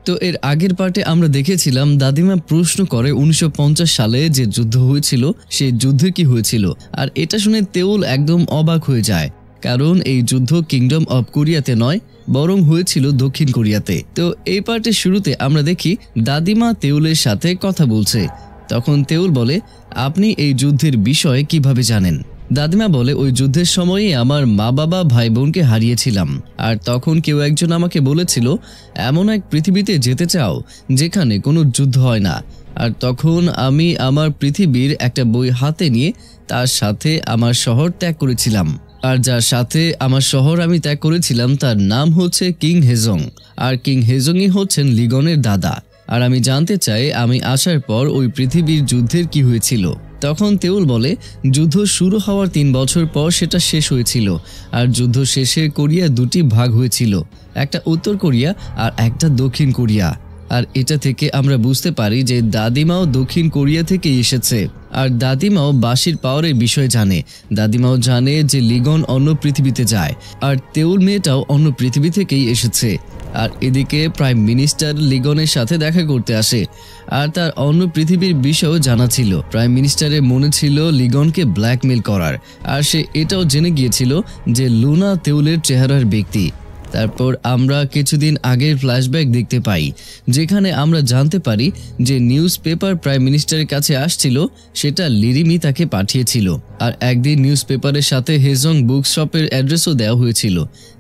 তো এর আগের পার্টে আমরা দেখেছিলাম দাদিমা প্রশ্ন করে 1950 সালে যে যুদ্ধ হয়েছিল সেই যুদ্ধে কি হয়েছিল, আর এটা শুনে তেওল একদম অবাক হয়ে যায়, কারণ এই যুদ্ধ কিংডম অব কোরিয়াতে নয় বরং হয়েছিল দক্ষিণ কোরিয়াতে। তো এই পার্টের শুরুতে আমরা দেখি দাদিমা তেওলের সাথে কথা বলছে। তখন তেওল বলে, আপনি এই যুদ্ধের বিষয়ে কিভাবে জানেন? দাদিমা বলে, ওই যুদ্ধের সময়ে আমার মা বাবা ভাই বোনকে হারিয়েছিলাম, আর তখন কেউ একজন আমাকে বলেছিল এমন এক পৃথিবীতে যেতে চাও যেখানে কোনো যুদ্ধ হয় না। আর তখন আমি আমার পৃথিবীর একটা বই হাতে নিয়ে তার সাথে আমার শহর ত্যাগ করেছিলাম, আর যার সাথে আমার শহর আমি ত্যাগ করেছিলাম তার নাম হচ্ছে কিং হেজং, আর কিং হেজংই হচ্ছেন লিগনের দাদা। আর আমি জানতে চাই আমি আসার পর ওই পৃথিবীর যুদ্ধের কি হয়েছিল। তখন তেওল বলে, যুদ্ধ শুরু হওয়ার 3 বছর পর সেটা শেষ হয়েছিল, আর যুদ্ধ শেষে কোরিয়া দুটি ভাগ হয়েছিল, একটা উত্তর কোরিয়া আর একটা দক্ষিণ কোরিয়া। আর এটা থেকে আমরা বুঝতে পারি যে দাদিমাও দক্ষিণ কোরিয়া থেকে এসেছে, আর দাদিমাও বাঁশির পাওয়ারের বিষয় জানে। দাদিমাও জানে যে লিগন অন্য পৃথিবীতে যায়, আর তেওল মেয়েটাও অন্য পৃথিবী থেকেই এসেছে। আর এদিকে প্রাইম মিনিস্টার লিগনের সাথে দেখা করতে আসে, আর তার অন্য পৃথিবীর বিষয়ও জানা ছিল। প্রাইম মিনিস্টারের মনে ছিল লিগনকে ব্ল্যাকমেল করার, আর সে এটাও জেনে গিয়েছিল যে লুনা তেওলের চেহারার ব্যক্তি। তারপর আমরা কিছুদিন আগের ফ্ল্যাশব্যাক দেখতে পাই, যেখানে আমরা জানতে পারি যে নিউজ পেপার প্রাইম মিনিস্টারের কাছে আসছিল সেটা লিরিমি তাকে পাঠিয়েছিল। আর একদিন নিউজ পেপারের সাথে হেজং বুক শপের অ্যাড্রেসও দেওয়া হয়েছিল,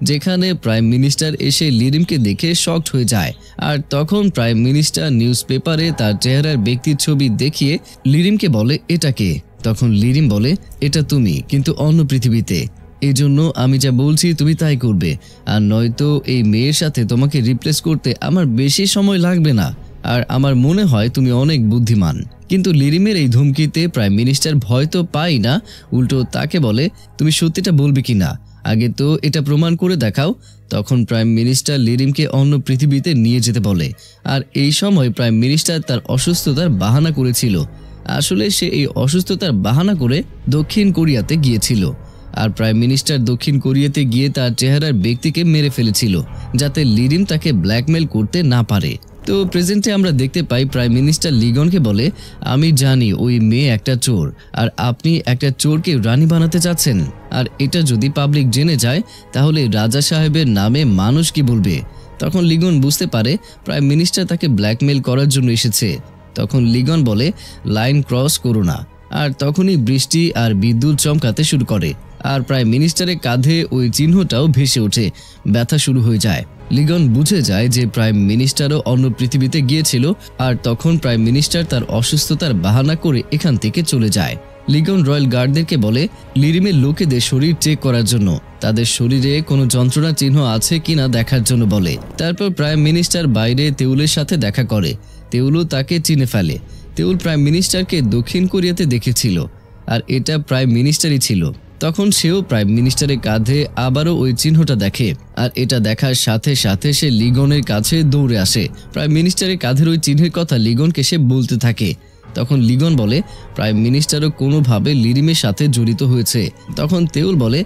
যেখানে প্রাইম মিনিস্টার এসে লিরিমকে দেখে শকড হয়ে যায়। আর তখন প্রাইম মিনিস্টার নিউজ পেপারে তার চেহারার ব্যক্তির ছবি দেখিয়ে লিরিমকে বলে, এটা কে? তখন লিরিম বলে, এটা তুমি, কিন্তু অন্য পৃথিবীতে। এই জন্য আমি যা বলছি তুমি তাই করবে, আর নয়তো এই মেয়ের সাথে তোমাকে রিপ্লেস করতে আমার বেশি সময় লাগবে না, আর আমার মনে হয় তুমি অনেক বুদ্ধিমান। কিন্তু লিরিমের এই ধমকিতে প্রাইম মিনিস্টার ভয় তো পাই না, উল্টো তাকে বলে, তুমি সত্যিটা বলবে কিনা, আগে তো এটা প্রমাণ করে দেখাও। তখন প্রাইম মিনিস্টার লিরিমকে অন্য পৃথিবীতে নিয়ে যেতে বলে, আর এই সময় প্রাইম মিনিস্টার তার অসুস্থতার বাহানা করেছিল। আসলে সে এই অসুস্থতার বাহানা করে দক্ষিণ কোরিয়াতে গিয়েছিল, আর প্রাইম মিনিস্টার দক্ষিণ কোরিয়াতে গিয়ে তার চেহারার ব্যক্তিকে মেরে ফেলেছিল, যাতে লিরিম তাকে ব্ল্যাকমেল করতে না পারে। তো প্রেজেন্টে আমরা দেখতে পাই প্রাইম মিনিস্টার লিগনকে বলে, আমি জানি ওই মেয়ে একটা চোর, আর আপনি একটা চোরকে রানী বানাতে চাচ্ছেন, আর এটা যদি পাবলিক জেনে যায় তাহলে রাজা সাহেবের নামে মানুষ কি বলবে। তখন লিগন বুঝতে পারে প্রাইম মিনিস্টার তাকে ব্ল্যাকমেল করার জন্য এসেছে। তখন লিগন বলে, লাইন ক্রস করো না। আর তখনই বৃষ্টি আর বিদ্যুৎ চমকাতে শুরু করে, আর প্রাইম মিনিস্টারের কাঁধে ওই চিহ্নটাও ভেসে ওঠে, ব্যথা শুরু হয়ে যায়। লিগন বুঝে যায় যে প্রাইম মিনিস্টারও অন্য পৃথিবীতে গিয়েছিল, আর তখন প্রাইম মিনিস্টার তার অসুস্থতার বাহানা করে এখান থেকে চলে যায়। লিগন রয়্যাল গার্ডদেরকে বলে লিরিমের লোকেদের শরীর চেক করার জন্য, তাদের শরীরে কোনো যন্ত্রণা চিহ্ন আছে কিনা দেখার জন্য বলে। তারপর প্রাইম মিনিস্টার বাইরে তেওলের সাথে দেখা করে, তেওলও তাকে চিনে ফেলে। তেওল প্রাইম মিনিস্টারকে দক্ষিণ কোরিয়াতে দেখেছিল, আর এটা প্রাইম মিনিস্টারই ছিল। তখন সেও প্রাইম মিনিস্টারের কাঁধে আবারও ওই চিহ্নটা দেখে, আর এটা দেখার সাথে সাথে সে লিগনের কাছে দৌড়ে আসে। প্রাইম মিনিস্টারের কাঁধের ওই চিহ্নের কথা লিগনকে সে বলতে থাকে। তখন লিগন বলে প্রাইম মিনিস্টারও কোনোভাবে লিরিমের সাথে জড়িত হয়েছে। তখন তেওল বলে,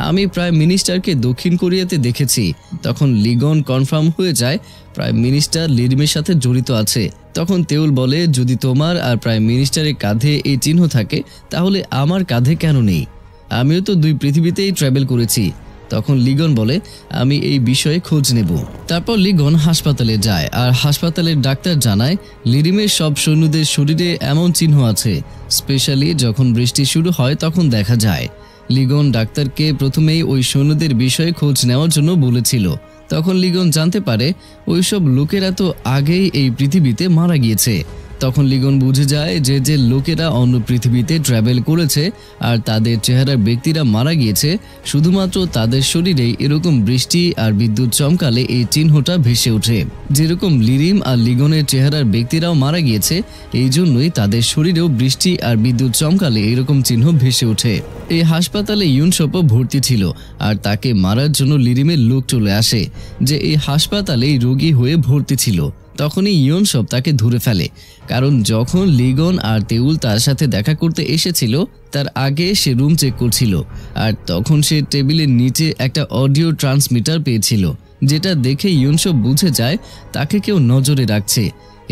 আমি প্রাইম মিনিস্টারকে দক্ষিণ কোরিয়াতে দেখেছি। তখন লিগন কনফার্ম হয়ে যায় প্রাইম মিনিস্টার লিরিমের সাথে জড়িত আছে। তখন তেওল বলে, যদি তোমার আর প্রাইম মিনিস্টারের কাঁধে এই চিহ্ন থাকে তাহলে আমার কাঁধে কেন নেই? আমিও তো 2 পৃথিবীতেই ট্রাভেল করেছি। তখন লিগন বলে, আমি এই বিষয়ে খোঁজ নেব। তারপর লিগন হাসপাতালে যায়, আর হাসপাতালের ডাক্তার জানায় লিরিমের সব সৈন্যদের শরীরে এমন চিহ্ন আছে, স্পেশালি যখন বৃষ্টি শুরু হয় তখন দেখা যায়। লিগন ডাক্তারকে প্রথমেই ওই সৈন্যদের বিষয়ে খোঁজ নেওয়ার জন্য বলেছিল। তখন লিগন জানতে পারে ওইসব লোকেরা তো আগেই এই পৃথিবীতে মারা গিয়েছে। তখন লিগন বুঝে যায় যে যে লোকেরা অন্য পৃথিবীতে ট্রাভেল করেছে আর তাদের চেহারার ব্যক্তিরা মারা গিয়েছে, শুধুমাত্র তাদের শরীরে এরকম বৃষ্টি আর বিদ্যুৎ চমকালে এই চিহ্নটা ভেসে ওঠে। যেরকম লিরিম আর লিগনের চেহারার ব্যক্তিরাও মারা গিয়েছে, এই জন্যই তাদের শরীরেও বৃষ্টি আর বিদ্যুৎ চমকালে এরকম চিহ্ন ভেসে ওঠে। এই হাসপাতালে ইউনসপও ভর্তি ছিল আর তাকে মারার জন্য লিরিমের লোক চলে আসে যে এই হাসপাতালেই রোগী হয়ে ভর্তি ছিল। তখনই ইউনসপ তাকে ধরে ফেলে, কারণ যখন লিগন আর তেউল তার সাথে দেখা করতে এসেছিল তার আগে সে রুম চেক করছিল, আর তখন সে টেবিলের নিচে একটা অডিও ট্রান্সমিটার পেয়েছিল, যেটা দেখে ইউনসপ বুঝে যায় তাকে কেউ নজরে রাখছে।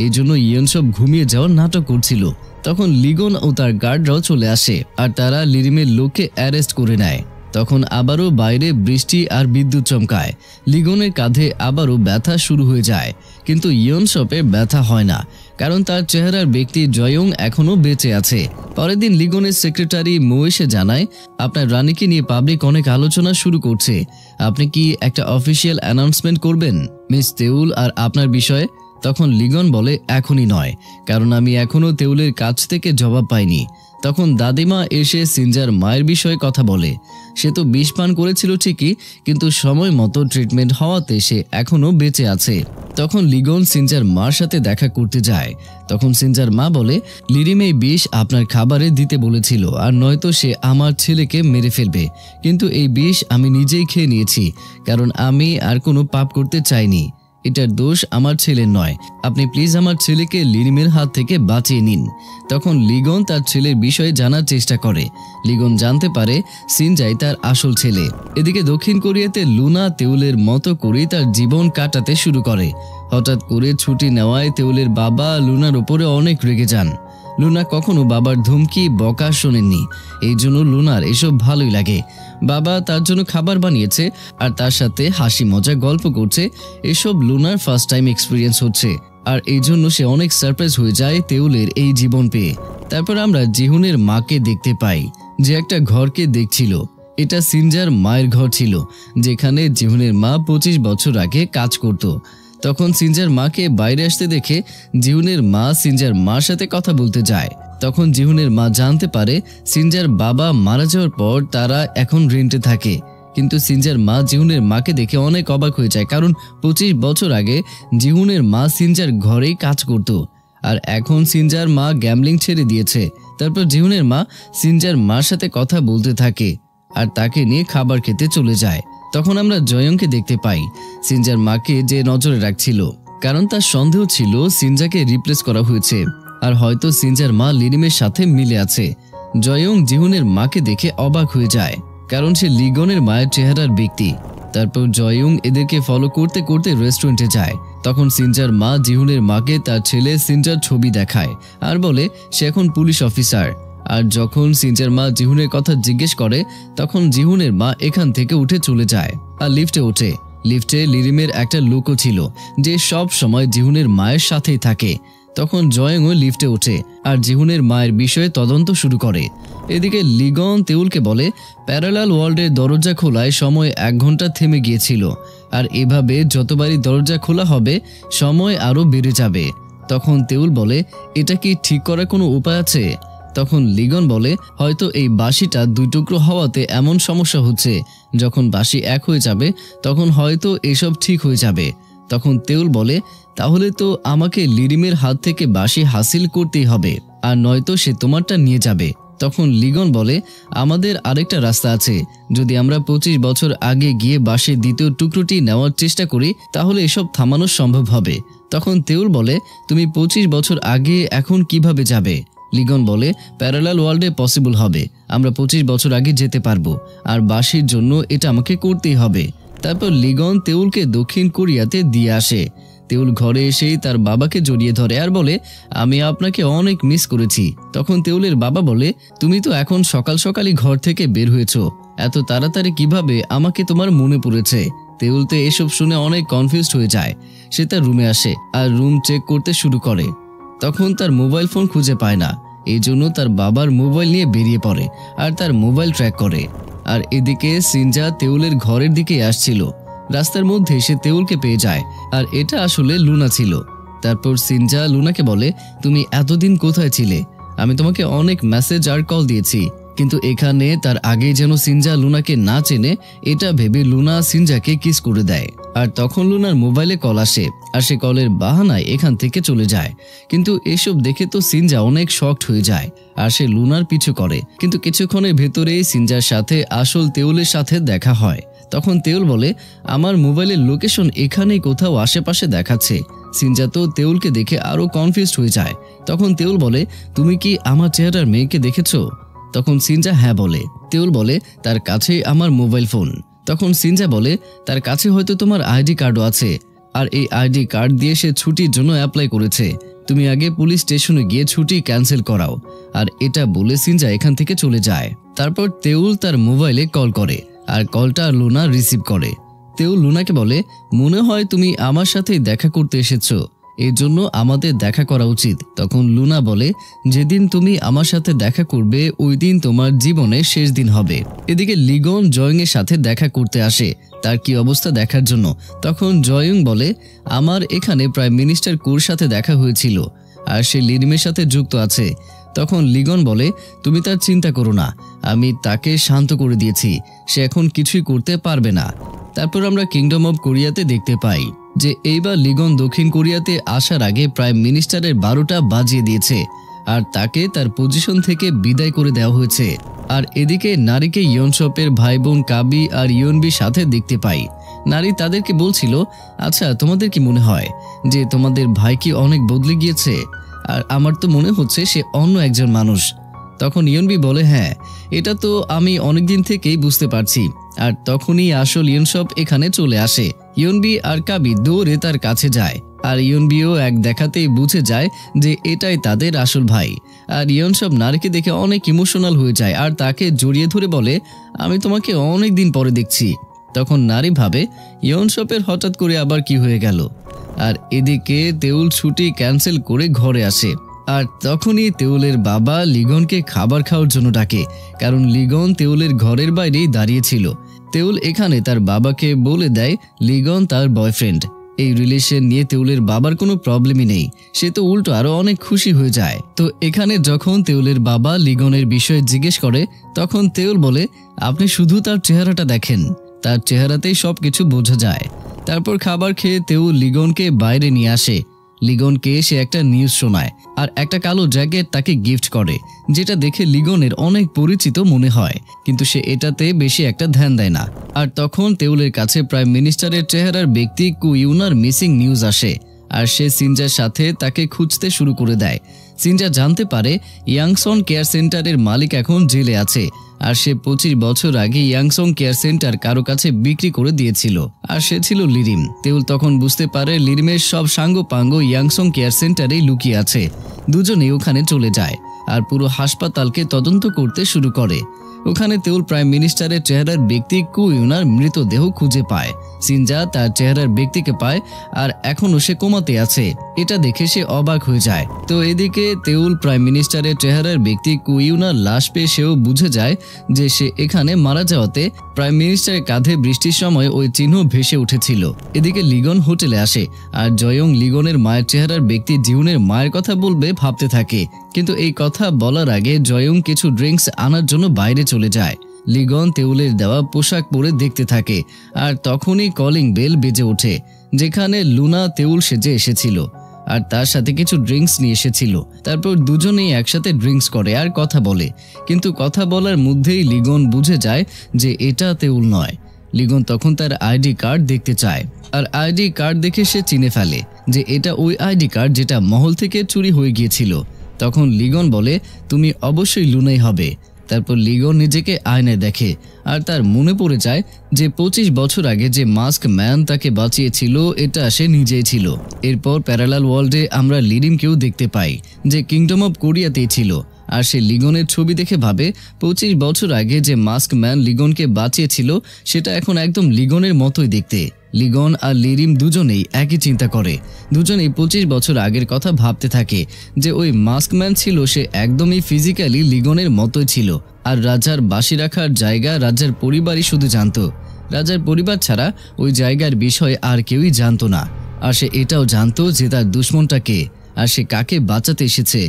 এই জন্য ইউনসপ ঘুমিয়ে যাওয়ার নাটক করছিল। তখন লিগন ও তার গার্ডরাও চলে আসে আর তারা লিরিমের লোককে অ্যারেস্ট করে নেয়। তখন আবারও বাইরে বৃষ্টি আর বিদ্যুৎ চমকায়। লিগনের কাঁধে আবারও ব্যথা শুরু হয়ে যায়, কিন্তু ইয়নসপের ব্যথা হয় না, কারণ তার চেহারার ব্যক্তি জয়ং এখনও বেঁচে আছে। পরের দিন লিগনের সেক্রেটারি মো এসে জানায়, আপনার রানীকে নিয়ে পাবলিক অনেক আলোচনা শুরু করছে, আপনি কি একটা অফিসিয়াল অ্যানাউন্সমেন্ট করবেন মিস তেউল আর আপনার বিষয়ে? তখন লিগন বলে, এখনই নয়, কারণ আমি এখনও তেউলের কাছ থেকে জবাব পাইনি। তখন দাদিমা এসে সিনজার মায়ের বিষয়ে কথা বলে। সে তো বিষ পান করেছিল ঠিকই, কিন্তু সময় মতো ট্রিটমেন্ট হওয়াতে সে এখনও বেঁচে আছে। তখন লিগন সিনজার মার সাথে দেখা করতে যায়। তখন সিনজার মা বলে, লিরিম এই বিষ আপনার খাবারে দিতে বলেছিল, আর নয়তো সে আমার ছেলেকে মেরে ফেলবে, কিন্তু এই বিষ আমি নিজেই খেয়ে নিয়েছি, কারণ আমি আর কোনো পাপ করতে চাইনি। এটার দোষ আমার ছেলের নয়, আপনি প্লিজ আমার ছেলেকে লিরিমের হাত থেকে বাঁচিয়ে নিন। তখন লিগন তার ছেলের বিষয়ে জানার চেষ্টা করে। লিগন জানতে পারে সিনজাই তার আসল ছেলে। এদিকে দক্ষিণ কোরিয়াতে লুনা তেউলের মতো করেই তার জীবন কাটাতে শুরু করে। হঠাৎ করে ছুটি নেওয়ায় তেউলের বাবা লুনার উপরে অনেক রেগে যান। লুনা কখনো বাবার ধমকি বকা শোনেননি, এই জন্য লুনার এসব ভালোই লাগে। বাবা তার জন্য খাবার বানিয়েছে আর তার সাথে হাসি মজা গল্প করছে, এসব লুনার ফার্স্ট টাইম এক্সপিরিয়েন্স হচ্ছে, আর এই জন্য সে অনেক সারপ্রাইজ হয়ে যায় তেউলের এই জীবন পেয়ে। তারপর আমরা জিহুনের মাকে দেখতে পাই, যে একটা ঘরকে দেখছিল। এটা সিনজার মায়ের ঘর ছিল, যেখানে জিহুনের মা 25 বছর আগে কাজ করত। তখন সিনজার মাকে বাইরে আসতে দেখে জিহুনের মা সিনজার মার সাথে কথা বলতে যায়। তখন জিহুনের মা জানতে পারে সিনজার বাবা মারা যাওয়ার পর তারা এখন রেন্টে থাকে। কিন্তু সিনজার মা জিহুনের মাকে দেখে অনেক অবাক হয়ে যায়, কারণ 25 বছর আগে জিহুনের মা সিনজার ঘরেই কাজ করত, আর এখন সিনজার মা গ্যামলিং ছেড়ে দিয়েছে। তারপর জিহুনের মা সিনজার মার সাথে কথা বলতে থাকে আর তাকে নিয়ে খাবার খেতে চলে যায়। তখন আমরা জয়ংকে দেখতে পাই, সিনজার মাকে যে নজরে রাখছিল, কারণ তার সন্দেহ ছিল সিনজাকে রিপ্লেস করা হয়েছে, আর হয়তো সিনজার মা লিরিমের সাথে মিলে আছে। জয়ং জিহুনের মাকে দেখে অবাক হয়ে যায়, কারণ সে লিগনের মায়ের চেহারার ব্যক্তি। তারপর জয়ং এদেরকে ফলো করতে করতে রেস্টুরেন্টে যায়। তখন সিনজার মা জিহুনের মাকে তার ছেলে সিনজার ছবি দেখায় আর বলে সে এখন পুলিশ অফিসার। আর যখন সিনজার মা জিহুনের কথা জিজ্ঞেস করে, তখন জিহুনের মা এখান থেকে উঠে চলে যায় আর লিফটে ওঠে। লিফটে লিরিমের একটা লোকও ছিল, যে সব সময় জিহুনের মায়ের সাথেই থাকে। তখন জয়ংও লিফটে ওঠে আর জিহুনের মায়ের বিষয়ে তদন্ত শুরু করে। এদিকে লিগন তেউলকে বলে, প্যারালাল ওয়ার্ল্ডের দরজা খোলায় সময় 1 ঘন্টা থেমে গিয়েছিল, আর এভাবে যতবারই দরজা খোলা হবে সময় আরও বেড়ে যাবে। তখন তেউল বলে, এটা কি ঠিক করার কোনো উপায় আছে? তখন লিগন বলে, হয়তো এই বাঁশিটা 2 টুকরো হওয়াতে এমন সমস্যা হচ্ছে, যখন বাঁশি 1 হয়ে যাবে তখন হয়তো এসব ঠিক হয়ে যাবে। তখন তেউল বলে, তাহলে তো আমাকে লিরিমের হাত থেকে বাঁশি হাসিল করতেই হবে, আর নয়তো সে তোমারটা নিয়ে যাবে। তখন লিগন বলে, আমাদের আরেকটা রাস্তা আছে, যদি আমরা 25 বছর আগে গিয়ে বাঁশির 2য় টুকরোটি নেওয়ার চেষ্টা করি তাহলে এসব থামানো সম্ভব হবে। তখন তেউল বলে, তুমি 25 বছর আগে এখন কিভাবে যাবে? লিগন বলে, প্যারালাল ওয়ার্ল্ডে পসিবল হবে, আমরা 25 বছর আগে যেতে পারবো, আর বাঁশির জন্য এটা আমাকে করতেই হবে। তারপর লিগন তেউলকে দক্ষিণ কোরিয়াতে দিয়ে আসে। তেউল ঘরে এসেই তার বাবাকে জড়িয়ে ধরে আর বলে, আমি আপনাকে অনেক মিস করেছি। তখন তেউলের বাবা বলে, তুমি তো এখন সকাল সকালই ঘর থেকে বের হয়েছ, এত তাড়াতাড়ি কিভাবে আমাকে তোমার মনে পড়েছে? তেউল তো এসব শুনে অনেক কনফিউজড হয়ে যায়। সে তার রুমে আসে আর রুম চেক করতে শুরু করে। তখন তার মোবাইল ফোন খুঁজে পায় না, এই জন্য তার বাবার মোবাইল নিয়ে বেরিয়ে পড়ে আর তার মোবাইল ট্র্যাক করে। আর এদিকে সিনজা তেউলের ঘরের দিকে আসছিল। রাস্তার মধ্যে সে তেউলকে পেয়ে যায়, আর এটা আসলে লুনা ছিল। তারপর সিনজা লুনাকে বলে, তুমি এতদিন কোথায় ছিলে? আমি তোমাকে অনেক মেসেজ আর কল দিয়েছি, কিন্তু এখানে তার আগে যেন সিনজা লুনাকে না চেনে এটা ভেবে লুনা সিনজাকে কিস করে দেয়। আর তখন লুনার মোবাইলে কল আসে আর সে কলের বাহানায় এখান থেকে চলে যায়। কিন্তু এসব দেখে তো সিনজা অনেক শকড হয়ে যায় আর সে লুনার পিছু করে। কিন্তু কিছুক্ষণের ভেতরেই সিনজার সাথে আসল তেওলের সাথে দেখা হয়। তখন তেওল বলে, আমার মোবাইলের লোকেশন এখানেই কোথাও আশেপাশে দেখাচ্ছে। সিনজা তো তেওলকে দেখে আরো কনফিউজড হয়ে যায়। তখন তেওল বলে, তুমি কি আমার চেহারার মেয়েকে দেখেছো? তখন সিনজা হ্যাঁ বলে। তেওল বলে, তার কাছেই আমার মোবাইল ফোন। তখন সিনজা বলে, তার কাছে হয়তো তোমার আইডি কার্ডও আছে, আর এই আইডি কার্ড দিয়ে সে ছুটির জন্য অ্যাপ্লাই করেছে। তুমি আগে পুলিশ স্টেশনে গিয়ে ছুটি ক্যান্সেল করাও। আর এটা বলে সিনজা এখান থেকে চলে যায়। তারপর তেওল তার মোবাইলে কল করে আর কলটা লুনা রিসিভ করে। তেওল লুনাকে বলে, মনে হয় তুমি আমার সাথেই দেখা করতে এসেছো, এর জন্য আমাদের দেখা করা উচিত। তখন লুনা বলে, যেদিন তুমি আমার সাথে দেখা করবে ওই দিন তোমার জীবনের শেষ দিন হবে। এদিকে লিগন জয়ং এর সাথে দেখা করতে আসে তার কি অবস্থা দেখার জন্য। তখন জয়ং বলে, আমার এখানে প্রাইম মিনিস্টার কুর সাথে দেখা হয়েছিল আর সে লিরিমের সাথে যুক্ত আছে। তখন লিগন বলে, তুমি তার চিন্তা করো না, আমি তাকে শান্ত করে দিয়েছি, সে এখন কিছুই করতে পারবে না। তারপর আমরা কিংডম অব কোরিয়াতে দেখতে পাই যে এইবার লিগন দক্ষিণ কোরিয়াতে আসার আগে প্রাইম মিনিস্টারের 12টা বাজিয়ে দিয়েছে আর তাকে তার পজিশন থেকে বিদায় করে দেওয়া হয়েছে। আর এদিকে নারীকে ইয়নসপের ভাই বোন কাবি আর ইয়নবির সাথে দেখতে পাই। নারী তাদেরকে বলছিল, আচ্ছা তোমাদের কি মনে হয় যে তোমাদের ভাই কি অনেক বদলে গিয়েছে? আর আমার তো মনে হচ্ছে সে অন্য একজন মানুষ। তখন ইয়নবি বলে, হ্যাঁ এটা তো আমি অনেকদিন থেকেই বুঝতে পারছি। আর তখনই আসল ইয়নসপ এখানে চলে আসে। ইয়নবি আর কাবি দৌড়ে তার কাছে যায় আর ইয়নবিও এক দেখাতেই বুঝে যায় যে এটাই তাদের আসল ভাই। আর ইয়নসপ নারীকে দেখে অনেক ইমোশনাল হয়ে যায় আর তাকে জড়িয়ে ধরে বলে, আমি তোমাকে অনেক দিন পরে দেখছি। তখন নারী ভাবে ইয়নসপের হঠাৎ করে আবার কি হয়ে গেল। আর এদিকে তেওল ছুটি ক্যান্সেল করে ঘরে আসে। আর তখনই তেওলের বাবা লিগনকে খাবার খাওয়ার জন্য ডাকে, কারণ লিগন তেওলের ঘরের বাইরেই দাঁড়িয়েছিল। তেওল এখানে তার বাবাকে বলে দেয় লিগন তার বয়ফ্রেন্ড। এই রিলেশন নিয়ে তেওলের বাবার কোনো প্রবলেমই নেই, সে তো উল্টো আরো অনেক খুশি হয়ে যায়। তো এখানে যখন তেওলের বাবা লিগনের বিষয়ে জিজ্ঞেস করে তখন তেওল বলে, আপনি শুধু তার চেহারাটা দেখেন, তার চেহারাতেই সবকিছু বোঝা যায়। তারপর খাবার খেয়ে তেওল লিগনকে বাইরে নিয়ে আসে। লিগনকে সে একটা নিউজ শোনায় আর একটা কালো জ্যাকেট তাকে গিফট করে, যেটা দেখে লিগনের অনেক পরিচিত মনে হয়, কিন্তু সে এটাতে বেশি একটা ধ্যান দেয় না। আর তখন তেওলের কাছে প্রাইম মিনিস্টারের চেহারার ব্যক্তি কু ইউনার মিসিং নিউজ আসে আর সে সিনজার সাথে তাকে খুঁজতে শুরু করে দেয়। সিনজা জানতে পারে ইয়াংসন কেয়ার সেন্টারের মালিক এখন জেলে আছে আর সে 25 বছর আগে ইয়াংসং কেয়ার সেন্টার কারো কাছে বিক্রি করে দিয়েছিল, আর সে ছিল লিরিম। তেওল তখন বুঝতে পারে লিরিমের সব সাঙ্গপাঙ্গ ইয়াংসং কেয়ার সেন্টারেই লুকিয়ে আছে। দুজনেই ওখানে চলে যায় আর পুরো হাসপাতালকে তদন্ত করতে শুরু করে। ওখানে তেওল প্রাইম মিনিস্টারের চেহারার ব্যক্তি কু ইউনার মৃতদেহ খুঁজে পায়। সিনজা তার চেহারার ব্যক্তিকে পায় আর এখনো সে কোমাতে আছে, এটা দেখে সে অবাক হয়ে যায়। তো এদিকে তেওল প্রাইম মিনিস্টারের চেহারার ব্যক্তি কু ইউনার লাশ পেয়ে সেও বুঝে যায় যে সে এখানে মারা যাওয়াতে প্রাইম মিনিস্টারের কাঁধে বৃষ্টির সময় ওই চিহ্ন ভেসে উঠেছিল। এদিকে লিগন হোটেলে আসে আর জয়ং লিগনের মায়ের চেহারার ব্যক্তি জিউনের মায়ের কথা বলবে ভাবতে থাকে, কিন্তু এই কথা বলার আগে জয়ং কিছু ড্রিঙ্কস আনার জন্য বাইরে চলে যায়। লিগন তেওলের দেওয়া পোশাক পরে দেখতে থাকে আর তখনই কলিং বেল বেজে ওঠে, যেখানে লুনা তেওল সেজে এসেছিল আর তার সাথে কিছু ড্রিঙ্কস নিয়ে এসেছিল। তারপর দুজনেই একসাথে ড্রিঙ্কস করে আর কথা বলে, কিন্তু কথা বলার মধ্যেই লিগন বুঝে যায় যে এটা তেওল নয়। লিগন তখন তার আইডি কার্ড দেখতে চায় আর আইডি কার্ড দেখে সে চিনে ফেলে যে এটা ওই আইডি কার্ড যেটা মহল থেকে চুরি হয়ে গিয়েছিল। তখন লিগন বলে, তুমি অবশ্যই লুনাই হবে। তারপর লিগন নিজেকে আয়নায় দেখে আর তার মনে পড়ে যায় যে 25 বছর আগে যে মাস্ক ম্যান তাকে বাঁচিয়েছিল এটা সে নিজেই ছিল। এরপর প্যারালাল ওয়ার্ল্ডে আমরা লিরিমকেও দেখতে পাই যে কিংডম অব কোরিয়াতেই ছিল আর সে লিগনের ছবি দেখে ভাবে 25 বছর আগে যে মাস্ক ম্যান লিগনকে বাঁচিয়েছিল সেটা এখন একদম লিগনের মতোই দেখতে। লিগন আর লিরিম দুজনেই একই চিন্তা করে, দুজনেই 25 বছর আগের কথা ভাবতে থাকে যে ওই মাস্কম্যান ছিল সে একদমই ফিজিক্যালি লিগনের মতোই ছিল। আর রাজার বাঁশি রাখার জায়গা রাজার পরিবারই শুধু জানতো, রাজার পরিবার ছাড়া ওই জায়গার বিষয়ে আর কেউই জানতো না। আর সে এটাও জানতো যে তার দুশ্মনটা কে আর সে কাকে বাঁচাতে এসেছে।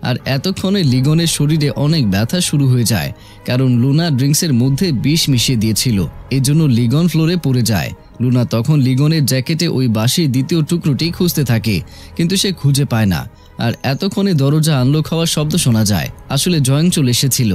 আর এতক্ষণে লিগনের শরীরে অনেক ব্যথা শুরু হয়ে যায়, কারণ লুনা ড্রিঙ্কসের মধ্যে বিষ মিশিয়ে দিয়েছিল। এজন্য লিগন ফ্লোরে পড়ে যায় লুনা তখন লিগনের জ্যাকেটে ওই বাঁশির দ্বিতীয় টুকরোটি খুঁজতে থাকে, কিন্তু সে খুঁজে পায় না। আর এতক্ষণে দরজা আনলক হওয়ার শব্দ শোনা যায়। আসলে জয়ং চলে এসেছিল।